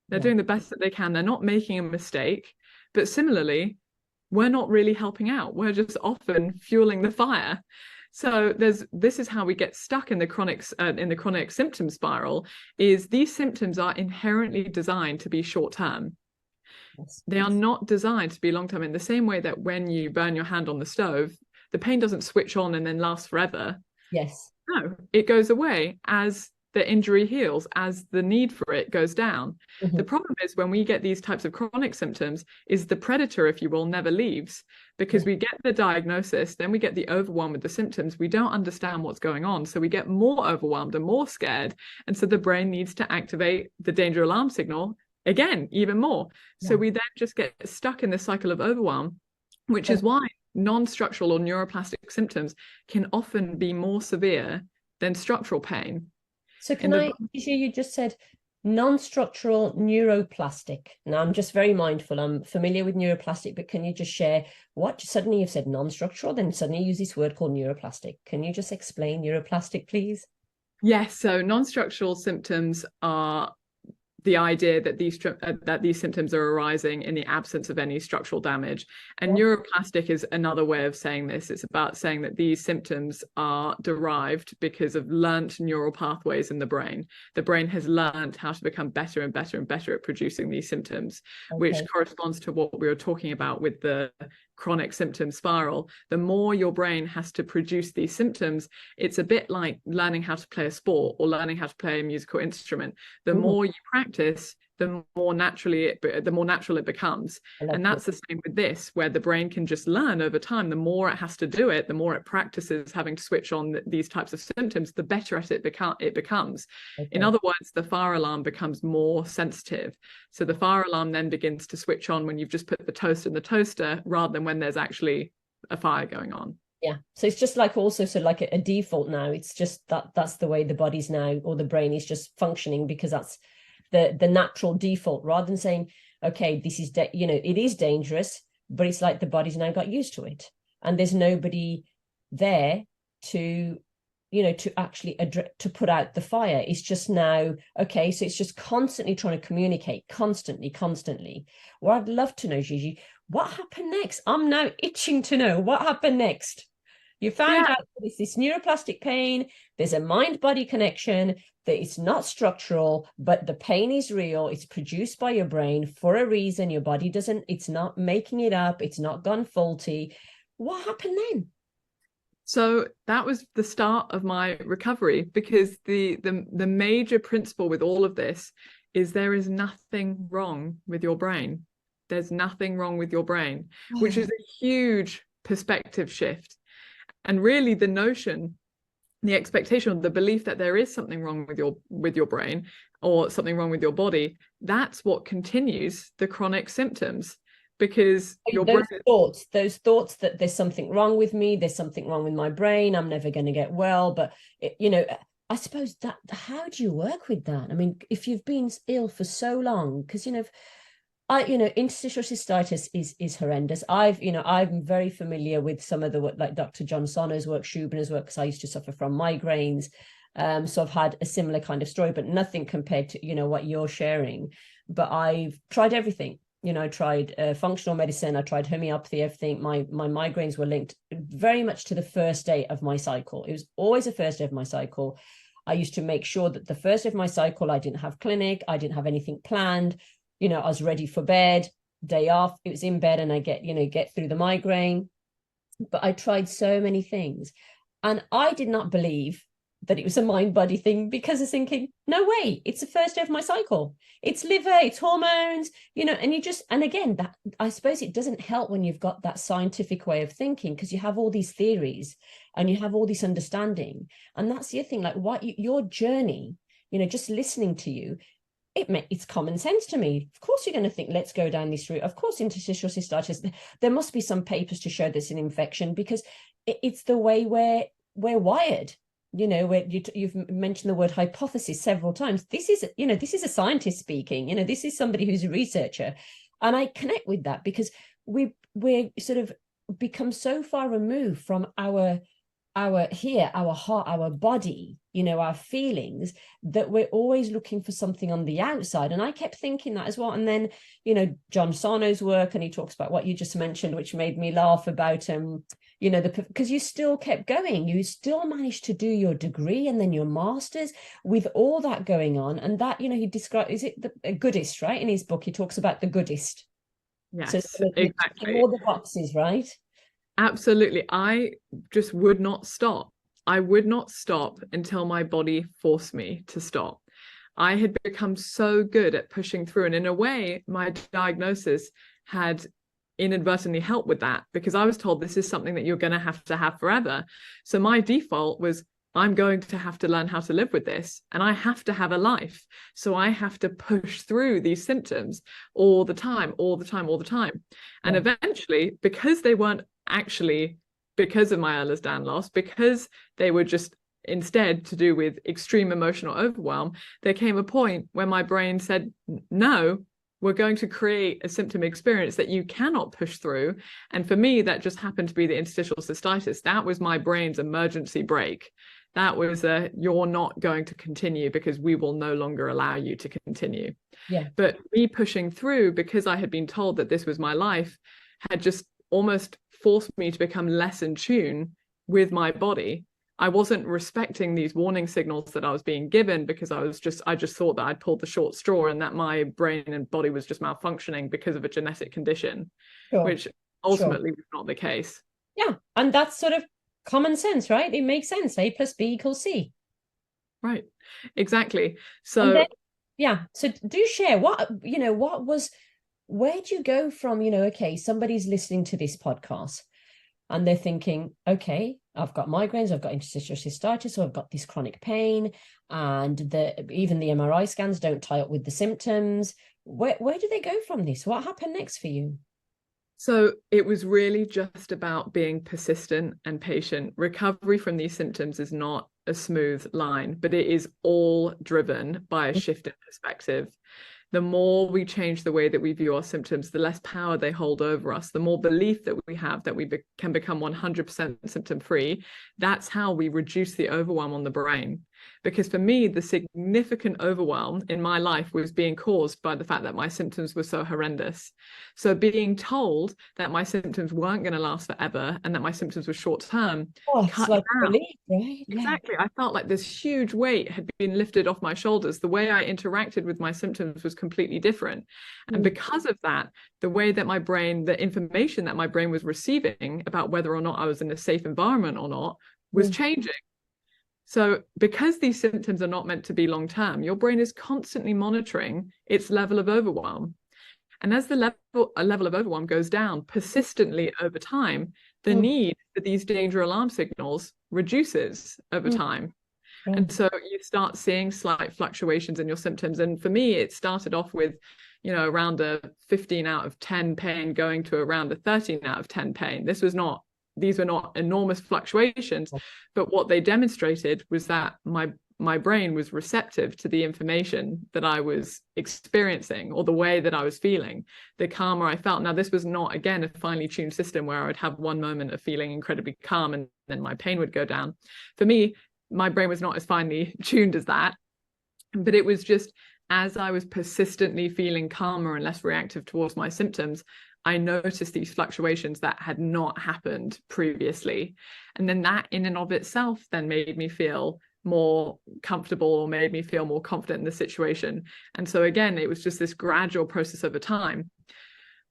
They're Yeah. doing the best that they can. They're not making a mistake. But similarly, we're not really helping out. We're just often fueling the fire. So this is how we get stuck in the chronic symptom spiral. Is these symptoms are inherently designed to be short term. They are not designed to be long term, in the same way that when you burn your hand on the stove, the pain doesn't switch on and then last forever. Yes. No, it goes away as the injury heals, as the need for it goes down. Mm-hmm. The problem is when we get these types of chronic symptoms is the predator, if you will, never leaves, because we get the diagnosis, then we get the overwhelm with the symptoms. We don't understand what's going on. So we get more overwhelmed and more scared. And so the brain needs to activate the danger alarm signal again, even more. So we then just get stuck in this cycle of overwhelm, which is why non-structural or neuroplastic symptoms can often be more severe than structural pain. So you just said non-structural neuroplastic. Now I'm just very mindful. I'm familiar with neuroplastic, but can you just share what suddenly you've said non-structural, then suddenly you use this word called neuroplastic. Can you just explain neuroplastic, please? Yes, so non-structural symptoms are the idea that these symptoms are arising in the absence of any structural damage. And neuroplastic is another way of saying this. It's about saying that these symptoms are derived because of learnt neural pathways in the brain. The brain has learned how to become better and better and better at producing these symptoms, which corresponds to what we were talking about with the chronic symptom spiral. The more your brain has to produce these symptoms, it's a bit like learning how to play a sport or learning how to play a musical instrument. The more you practice, the more natural it becomes. And that's the same with this, where the brain can just learn over time. The more it has to do it, the more it practices having to switch on these types of symptoms, the better at it becomes. In other words, the fire alarm becomes more sensitive. So the fire alarm then begins to switch on when you've just put the toast in the toaster, rather than when there's actually a fire going on. Yeah. So it's just like also so like a default now. It's just that's the way the body's now, or the brain is just functioning, because that's the natural default, rather than saying, okay, this is it is dangerous, but it's like the body's now got used to it, and there's nobody there to to actually to put out the fire. It's just now, okay, so it's just constantly trying to communicate, constantly. Well, I'd love to know, Gigi, what happened next? I'm now itching to know what happened next. You found Yeah. out that it's this neuroplastic pain, there's a mind-body connection, that it's not structural, but the pain is real. It's produced by your brain for a reason. Your body doesn't, it's not making it up, it's not gone faulty. What happened then? So that was the start of my recovery, because the major principle with all of this is there is nothing wrong with your brain. There's nothing wrong with your brain, which is a huge perspective shift. And really the notion, the expectation, the belief that there is something wrong with your brain or something wrong with your body, that's what continues the chronic symptoms, because your brain, Those thoughts that there's something wrong with me, there's something wrong with my brain, I'm never going to get well. But I suppose that, how do you work with that? I mean, if you've been ill for so long, because interstitial cystitis is horrendous. I'm very familiar with some of the work, like Dr. John Sonner's work, Schubner's work, because I used to suffer from migraines. So I've had a similar kind of story, but nothing compared to what you're sharing. But I've tried everything. I tried functional medicine, I tried homeopathy, everything. My migraines were linked very much to the first day of my cycle. It was always the first day of my cycle. I used to make sure that the first day of my cycle, I didn't have clinic, I didn't have anything planned. I was ready for bed, day off, it was in bed, and I get through the migraine. But I tried so many things, and I did not believe that it was a mind body thing, because I was thinking, no way, it's the first day of my cycle, it's liver, it's hormones, and again, that, I suppose it doesn't help when you've got that scientific way of thinking, because you have all these theories and you have all this understanding. And that's the other thing, like your journey, just listening to you, it's common sense to me. Of course you're going to think, let's go down this route. Of course interstitial cystitis, there must be some papers to show this an infection, because it's the way we're wired. Where you've mentioned the word hypothesis several times. This is a scientist speaking. This is somebody who's a researcher, and I connect with that, because we're sort of become so far removed from our heart, our body, our feelings, that we're always looking for something on the outside. And I kept thinking that as well. And then John Sarno's work, and he talks about what you just mentioned, which made me laugh about because you still kept going, you still managed to do your degree and then your master's with all that going on. And that he described, is it a goodist, right? In his book he talks about the goodist. yes, So exactly, all the boxes, right? absolutely. I just would not stop. I would not stop until my body forced me to stop. I had become so good at pushing through, and in a way my diagnosis had inadvertently helped with that, because I was told this is something that you're going to have forever. So my default was, I'm going to have to learn how to live with this, and I have to have a life. So I have to push through these symptoms all the time. And eventually, because they weren't actually because of my Ehlers-Danlos loss, because they were just instead to do with extreme emotional overwhelm, there came a point where my brain said, no, we're going to create a symptom experience that you cannot push through. And for me, that just happened to be the interstitial cystitis. That was my brain's emergency brake. That was you're not going to continue, because we will no longer allow you to continue. Yeah. But me pushing through, because I had been told that this was my life, had just almost forced me to become less in tune with my body. I wasn't respecting these warning signals that I was being given, because I just thought that I'd pulled the short straw, and that my brain and body was just malfunctioning because of a genetic condition, which ultimately was not the case. Yeah. And that's sort of common sense, right? It makes sense. A plus B equals C. Right. Exactly. So then, yeah. So do share where'd you go from, okay, somebody's listening to this podcast and they're thinking, okay, I've got migraines, I've got interstitial cystitis, so I've got this chronic pain, and even the MRI scans don't tie up with the symptoms. Where do they go from this? What happened next for you? So it was really just about being persistent and patient. Recovery from these symptoms is not a smooth line, but it is all driven by a shift in perspective. The more we change the way that we view our symptoms, the less power they hold over us, the more belief that we have that can become 100% symptom free. That's how we reduce the overwhelm on the brain. Because for me, the significant overwhelm in my life was being caused by the fact that my symptoms were so horrendous. So being told that my symptoms weren't going to last forever and that my symptoms were short term Oh, it's cut like down. relief, right? Yeah. Exactly. I felt like this huge weight had been lifted off my shoulders. The way I interacted with my symptoms was completely different. And because of that, the way that my brain, the information that my brain was receiving about whether or not I was in a safe environment or not was changing. So because these symptoms are not meant to be long term, your brain is constantly monitoring its level of overwhelm. And as the level of overwhelm goes down persistently over time, the need for these danger alarm signals reduces over time. And so you start seeing slight fluctuations in your symptoms. And for me, it started off with, around a 15 out of 10 pain going to around a 13 out of 10 pain. These were not enormous fluctuations, but what they demonstrated was that my brain was receptive to the information that I was experiencing or the way that I was feeling, the calmer I felt. Now, this was not, again, a finely tuned system where I would have one moment of feeling incredibly calm and then my pain would go down. For me, my brain was not as finely tuned as that, but it was just as I was persistently feeling calmer and less reactive towards my symptoms, I noticed these fluctuations that had not happened previously. And then that in and of itself then made me feel more comfortable or made me feel more confident in the situation. And so again, it was just this gradual process over time.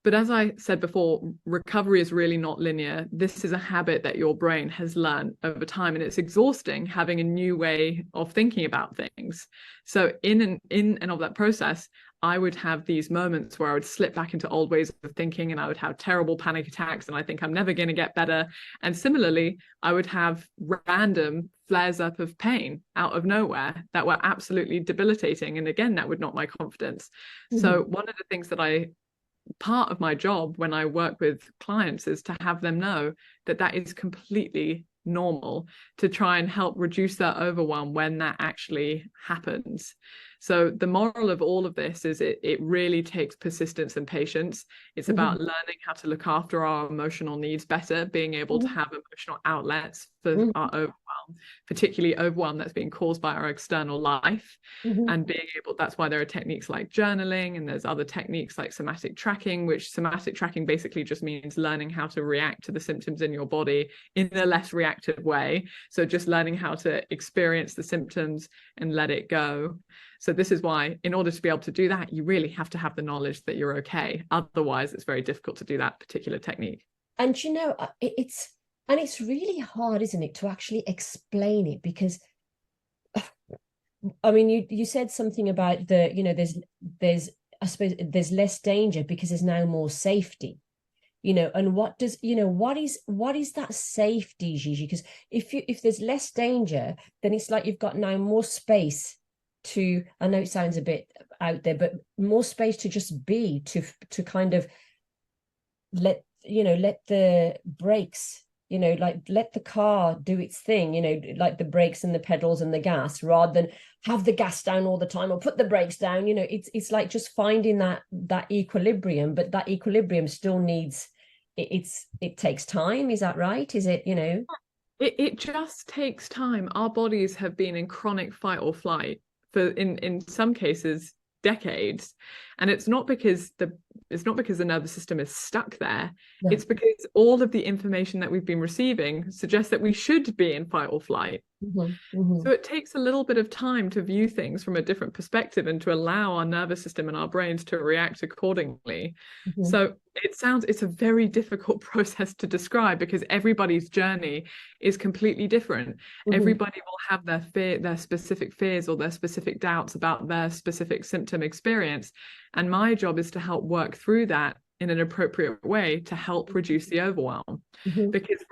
But as I said before, recovery is really not linear. This is a habit that your brain has learned over time, and it's exhausting having a new way of thinking about things. So in and of that process, I would have these moments where I would slip back into old ways of thinking and I would have terrible panic attacks and I think I'm never going to get better. And similarly, I would have random flares up of pain out of nowhere that were absolutely debilitating. And again, that would knock my confidence. So one of the things that part of my job when I work with clients is to have them know that that is completely normal, to try and help reduce that overwhelm when that actually happens. So the moral of all of this is it really takes persistence and patience. It's about learning how to look after our emotional needs better, being able to have emotional outlets for our overwhelm, particularly overwhelm that's being caused by our external life. And being able, that's why there are techniques like journaling, and there's other techniques like somatic tracking, which somatic tracking basically just means learning how to react to the symptoms in your body in a less reactive way. So just learning how to experience the symptoms and let it go. So this is why, in order to be able to do that, you really have to have the knowledge that you're okay. Otherwise, it's very difficult to do that particular technique. And it's really hard, isn't it, to actually explain it? Because I mean, you said something about there's I suppose there's less danger because there's now more safety. And what is that safety, Gigi? Because if there's less danger, then it's like you've got now more space to, I know it sounds a bit out there, but more space to just be, to kind of let the brakes, like let the car do its thing, like the brakes and the pedals and the gas, rather than have the gas down all the time or put the brakes down. It's like just finding that equilibrium, but that equilibrium still needs, it takes time. Is that right? Is it, It just takes time. Our bodies have been in chronic fight or flight for in some cases decades, and it's not because the nervous system is stuck there. Yeah. It's because all of the information that we've been receiving suggests that we should be in fight or flight. So it takes a little bit of time to view things from a different perspective and to allow our nervous system and our brains to react accordingly. So it's a very difficult process to describe because everybody's journey is completely different. Everybody will have their specific fears or their specific doubts about their specific symptom experience. And my job is to help work through that in an appropriate way to help reduce the overwhelm. Because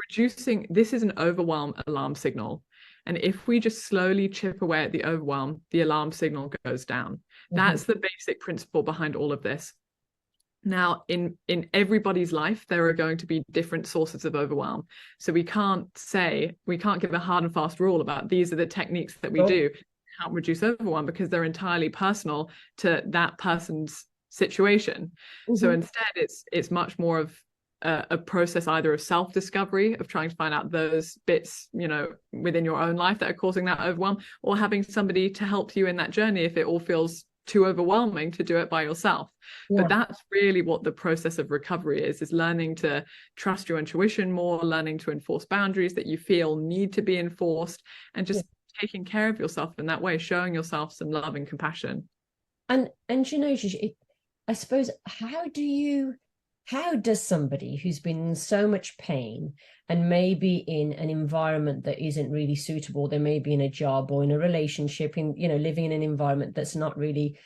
this is an overwhelm alarm signal. And if we just slowly chip away at the overwhelm, the alarm signal goes down. That's the basic principle behind all of this. Now, in everybody's life, there are going to be different sources of overwhelm. So we can't give a hard and fast rule about these are the techniques that we do to help reduce overwhelm, because they're entirely personal to that person's situation. So instead, it's much more of a process either of self-discovery, of trying to find out those bits, you know, within your own life that are causing that overwhelm, or having somebody to help you in that journey if it all feels too overwhelming to do it by yourself. Yeah. But that's really what the process of recovery is learning to trust your intuition more, learning to enforce boundaries that you feel need to be enforced, and just taking care of yourself in that way, showing yourself some love and compassion. And you know, I suppose, how does somebody who's been in so much pain and maybe in an environment that isn't really suitable, they may be in a job or in a relationship, in, you know, living in an environment that's not really,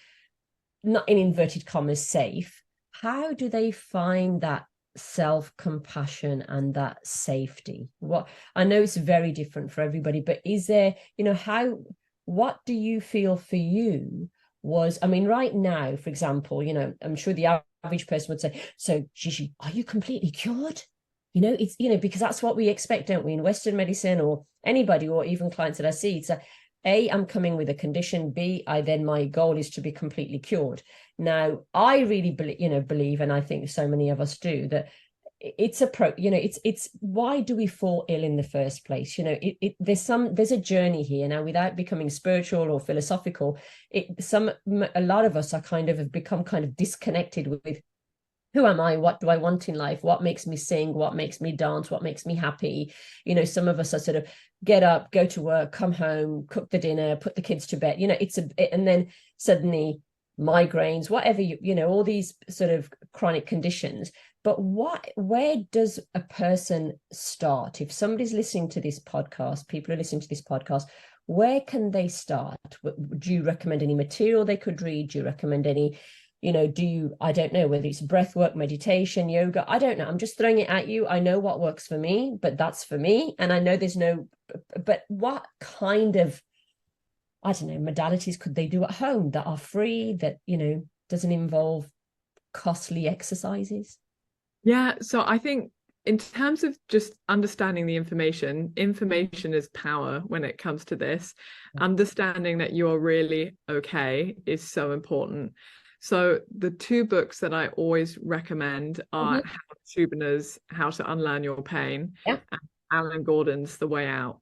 not in inverted commas, safe, how do they find that self-compassion and that safety? What, I know it's very different for everybody, but is there, you know, what do you feel for you was, I mean, right now, for example, you know, I'm sure the average person would say, so Gigi, are you completely cured? You know, it's, you know, because that's what we expect, don't we, in Western medicine, or anybody, or even clients that I see. It's I'm coming with a condition. B, my goal is to be completely cured. Now, I really believe, and I think so many of us do, that it's it's why do we fall ill in the first place? You know, there's a journey here now, without becoming spiritual or philosophical. A lot of us are have become kind of disconnected with who am I? What do I want in life? What makes me sing? What makes me dance? What makes me happy? You know, some of us are sort of get up, go to work, come home, cook the dinner, put the kids to bed. You know, and then suddenly migraines, whatever, you know, all these sort of chronic conditions. But where does a person start? If somebody's listening to this podcast, people are listening to this podcast, where can they start? Do you recommend any material they could read? Do you recommend any, you know, I don't know whether it's breath work, meditation, yoga, I don't know. I'm just throwing it at you. I know what works for me, but that's for me. And I know but what kind of, I don't know, modalities could they do at home that are free, that, you know, doesn't involve costly exercises? Yeah, so I think in terms of just understanding the information is power when it comes to this. Understanding that you're really okay is so important. So the two books that I always recommend are Howard Schubner's How to Unlearn Your Pain and Alan Gordon's The Way Out.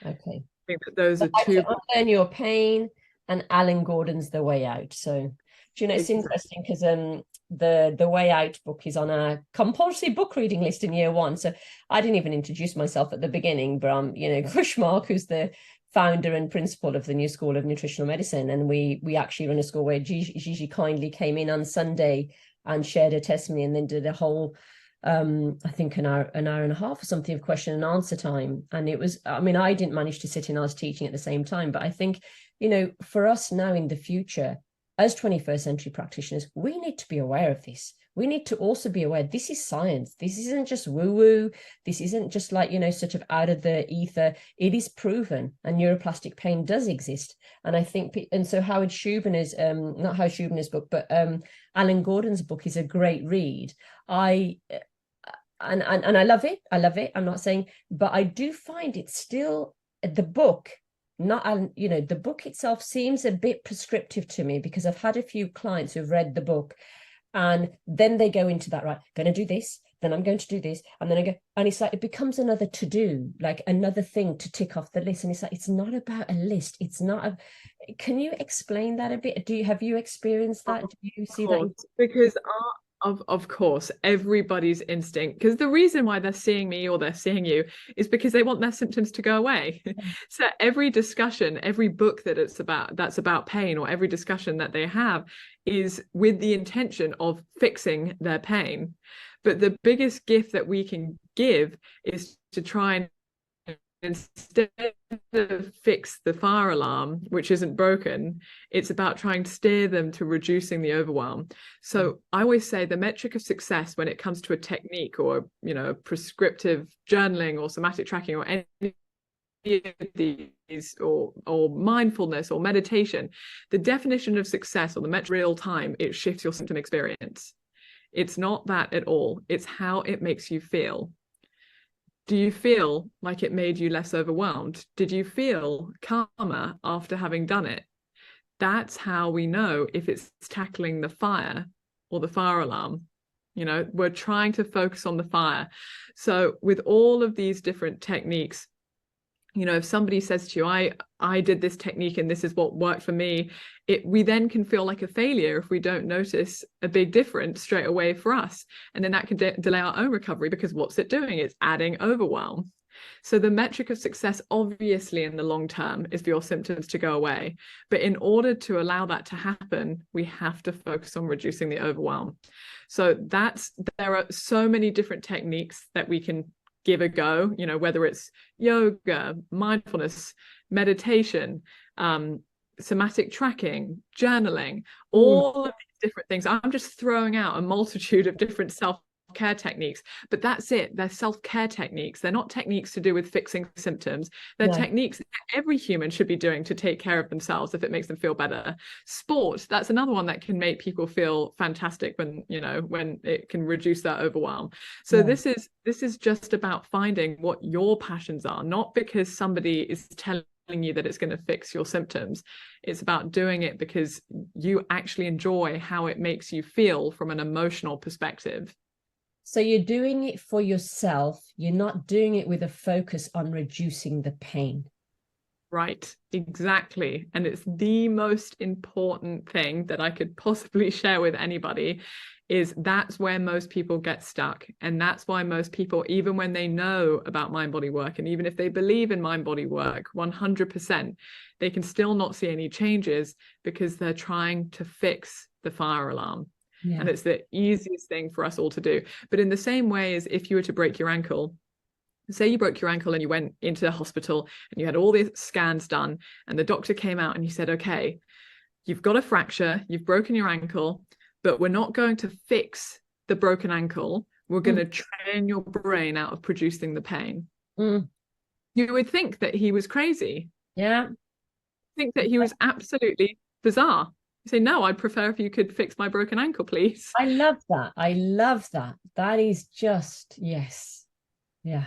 Okay. I think that those are How two. to Unlearn Your Pain and Alan Gordon's The Way Out. So, do you know, it's interesting because the Way Out book is on a compulsory book reading list in year one. So I didn't even introduce myself at the beginning, but you know, Kushmark, who's the founder and principal of the New School of Nutritional Medicine, and we actually run a school where Gigi kindly came in on Sunday and shared her testimony, and then did a whole I think an hour and a half or something of question and answer time. And it was, I mean, I didn't manage to sit in, I was teaching at the same time, but I think, you know, for us now in the future, as 21st century practitioners, we need to be aware of this. We need to also be aware this is science. This isn't just woo-woo. This isn't just like, you know, sort of out of the ether. It is proven, and neuroplastic pain does exist. And I think, and so Howard Schubner's, not Howard Schubner's book, but Alan Gordon's book is a great read. And I love it. I love it. I'm not saying, but I do find it still, the book, not, you know, the book itself seems a bit prescriptive to me, because I've had a few clients who've read the book and then they go into that, right, going to do this, then I'm going to do this, and then I go, and it's like, it becomes another to do, like another thing to tick off the list. And it's like, it's not about a list. It's not a, can you explain that a bit? Have you experienced that? Do you see that? Because of course, everybody's instinct, because the reason why they're seeing me or they're seeing you is because they want their symptoms to go away. So every discussion, every book that's about pain, or every discussion that they have is with the intention of fixing their pain. But the biggest gift that we can give is to try and, instead of fix the fire alarm, which isn't broken, it's about trying to steer them to reducing the overwhelm. So I always say the metric of success when it comes to a technique, or, you know, prescriptive journaling or somatic tracking or any of these, or mindfulness or meditation, the definition of success, or the metric real time, it shifts your symptom experience. It's not that at all. It's how it makes you feel. Do you feel like it made you less overwhelmed? Did you feel calmer after having done it? That's how we know if it's tackling the fire or the fire alarm. We're trying to focus on the fire. So with all of these different techniques, if somebody says to you, I did this technique and this is what worked for me, we then can feel like a failure if we don't notice a big difference straight away for us. And then that can delay our own recovery, because what's it doing? It's adding overwhelm. So the metric of success, obviously, in the long term, is for your symptoms to go away. But in order to allow that to happen, we have to focus on reducing the overwhelm. So there are so many different techniques that we can give a go, whether it's yoga, mindfulness, meditation, somatic tracking, journaling, all of these different things. I'm just throwing out a multitude of different self-care techniques, but that's it. They're self-care techniques. They're not techniques to do with fixing symptoms. They're techniques that every human should be doing to take care of themselves if it makes them feel better. Sport, that's another one that can make people feel fantastic when it can reduce that overwhelm. So this is just about finding what your passions are, not because somebody is telling you that it's going to fix your symptoms. It's about doing it because you actually enjoy how it makes you feel from an emotional perspective. So you're doing it for yourself. You're not doing it with a focus on reducing the pain. Right, exactly. And it's the most important thing that I could possibly share with anybody, is that's where most people get stuck. And that's why most people, even when they know about mind body work, and even if they believe in mind body work 100%, they can still not see any changes because they're trying to fix the fire alarm. And it's the easiest thing for us all to do. But in the same way as if you were to break your ankle, say you broke your ankle and you went into the hospital and you had all these scans done, and the doctor came out and he said, okay, you've got a fracture, you've broken your ankle, but we're not going to fix the broken ankle. We're going to train your brain out of producing the pain. You would think that he was crazy. Think that he was absolutely bizarre. You say, no, I'd prefer if you could fix my broken ankle, please. I love that. I love that. That is just, yes. Yeah.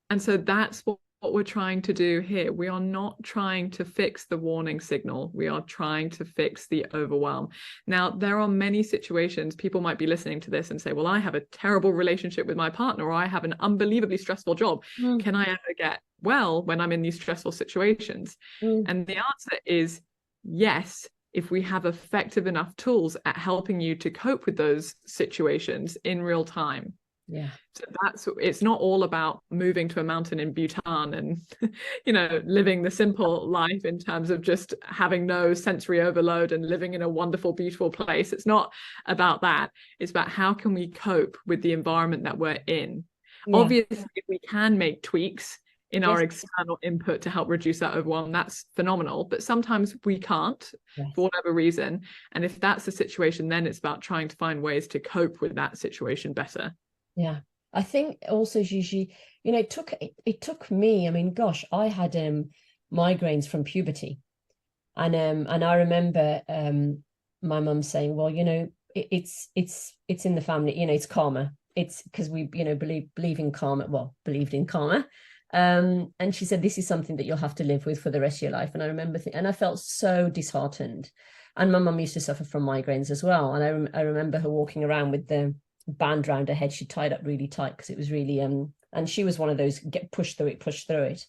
And so that's what we're trying to do here. We are not trying to fix the warning signal. We are trying to fix the overwhelm. Now, there are many situations people might be listening to this and say, well, I have a terrible relationship with my partner, or I have an unbelievably stressful job. Can I ever get well when I'm in these stressful situations? And the answer is yes, if we have effective enough tools at helping you to cope with those situations in real time. So it's not all about moving to a mountain in Bhutan and living the simple life in terms of just having no sensory overload and living in a wonderful, beautiful place. It's not about that. It's about how can we cope with the environment that we're in. Obviously, if we can make tweaks in our external input to help reduce that overwhelm, that's phenomenal. But sometimes we can't for whatever reason. And if that's the situation, then it's about trying to find ways to cope with that situation better. Yeah, I think also, Gigi, it took me, I mean, gosh, I had migraines from puberty. And I remember my mum saying, well, it's in the family, it's karma. It's because we, believe in karma, believed in karma. And she said, this is something that you'll have to live with for the rest of your life. And I remember and I felt so disheartened. And my mum used to suffer from migraines as well. And I remember her walking around with the band around her head. She tied up really tight because it was really and she was one of those push through it.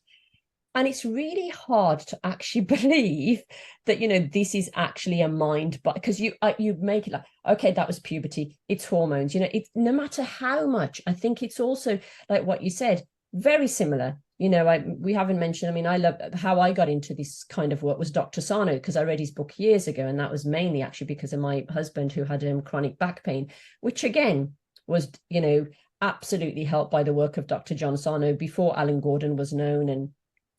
And it's really hard to actually believe that this is actually a mind, but because you make it like, okay, that was puberty, it's hormones, it's no matter how much. I think it's also like what you said, very similar. We haven't mentioned, I mean, I love how I got into this kind of work was Dr. Sano, because I read his book years ago, and that was mainly actually because of my husband, who had chronic back pain, which again was absolutely helped by the work of Dr. John Sarno before Alan Gordon was known, and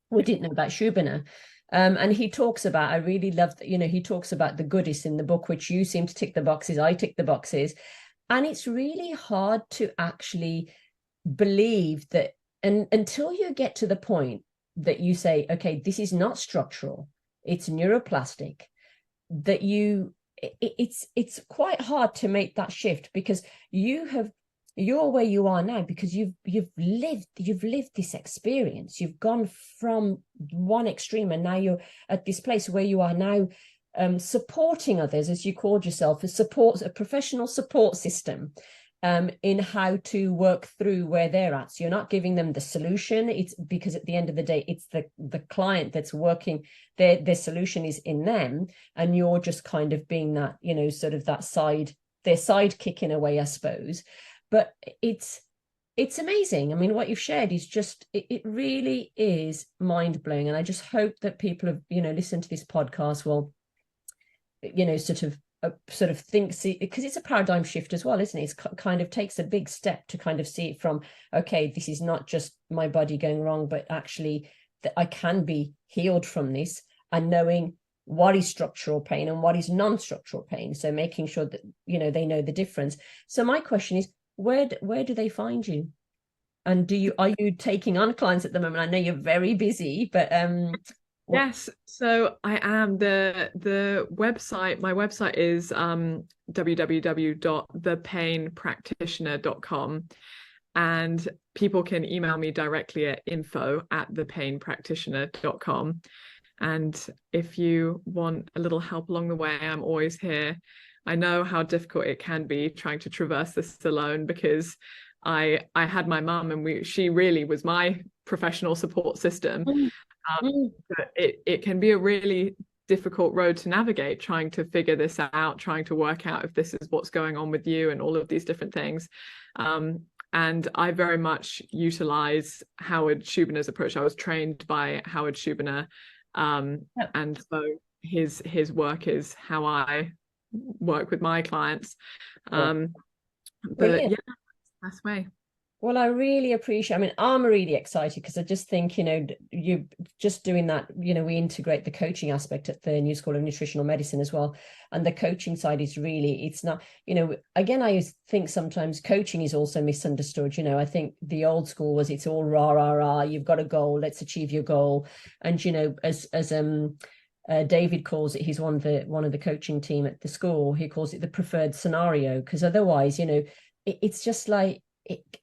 we didn't know about Schubiner. And he talks about, I really love that, he talks about the goodies in the book, which you seem to tick the boxes, I tick the boxes. And it's really hard to actually believe that, and until you get to the point that you say, okay, this is not structural, it's neuroplastic, that it's quite hard to make that shift, because you're where you are now because you've lived this experience. You've gone from one extreme, and now you're at this place where you are now supporting others, as you called yourself, a professional support system. in how to work through where they're at. So you're not giving them the solution. It's because at the end of the day, it's the client that's working, their solution is in them, and you're just kind of being that, sort of that their sidekick in a way, I suppose. But it's amazing. I mean, what you've shared is just, it really is mind blowing. And I just hope that people have, listened to this podcast will, sort of think, see, because it's a paradigm shift as well, isn't it? It's kind of takes a big step to kind of see it from, okay, this is not just my body going wrong, but actually that I can be healed from this, and knowing what is structural pain and what is non-structural pain. So making sure that, they know the difference. So my question is, where do they find you? And are you taking on clients at the moment? I know you're very busy, but Yes, so I am. The website, my website is www.thepainpractitioner.com, and people can email me directly at info@thepainpractitioner.com. And if you want a little help along the way, I'm always here. I know how difficult it can be trying to traverse this alone, because I had my mum, and she really was my professional support system. But it can be a really difficult road to navigate, trying to figure this out, trying to work out if this is what's going on with you and all of these different things. And I very much utilize Howard Schubina's approach. I was trained by Howard Schubina, and so his work is how I work with my clients. But brilliant. yeah, that's the way. Well, I really appreciate, I mean, I'm really excited because I just think, you just doing that, we integrate the coaching aspect at the New School of Nutritional Medicine as well. And the coaching side is really, it's not, again, I think sometimes coaching is also misunderstood. I think the old school was, it's all rah, rah, rah, you've got a goal, let's achieve your goal. And, as David calls it, he's one of the coaching team at the school, he calls it the preferred scenario, because otherwise, it's just like,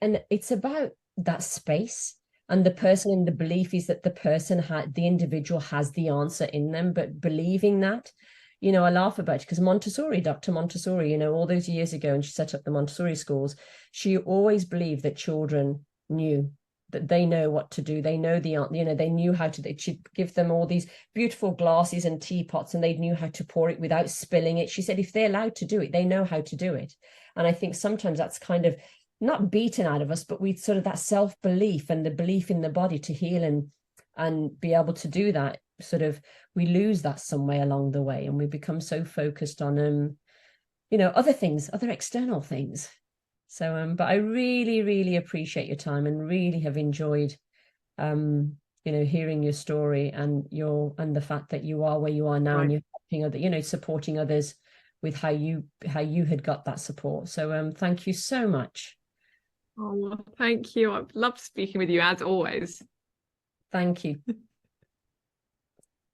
and it's about that space, and the person, in the belief is that the individual has the answer in them, but believing that, I laugh about it because Dr. Montessori, all those years ago, and she set up the Montessori schools, she always believed that children knew, that they know what to do, they know they knew how to, she'd give them all these beautiful glasses and teapots, and they knew how to pour it without spilling it. She said if they're allowed to do it, they know how to do it. And I think sometimes that's kind of not beaten out of us, but we sort of that self-belief and the belief in the body to heal and be able to do that, sort of, we lose that somewhere along the way, and we become so focused on other things, other external things. So but I really, really appreciate your time, and really have enjoyed hearing your story, and the fact that you are where you are now, right, and you're helping other, supporting others with how you had got that support. So thank you so much. Oh, well, thank you. I've loved speaking with you as always. Thank you.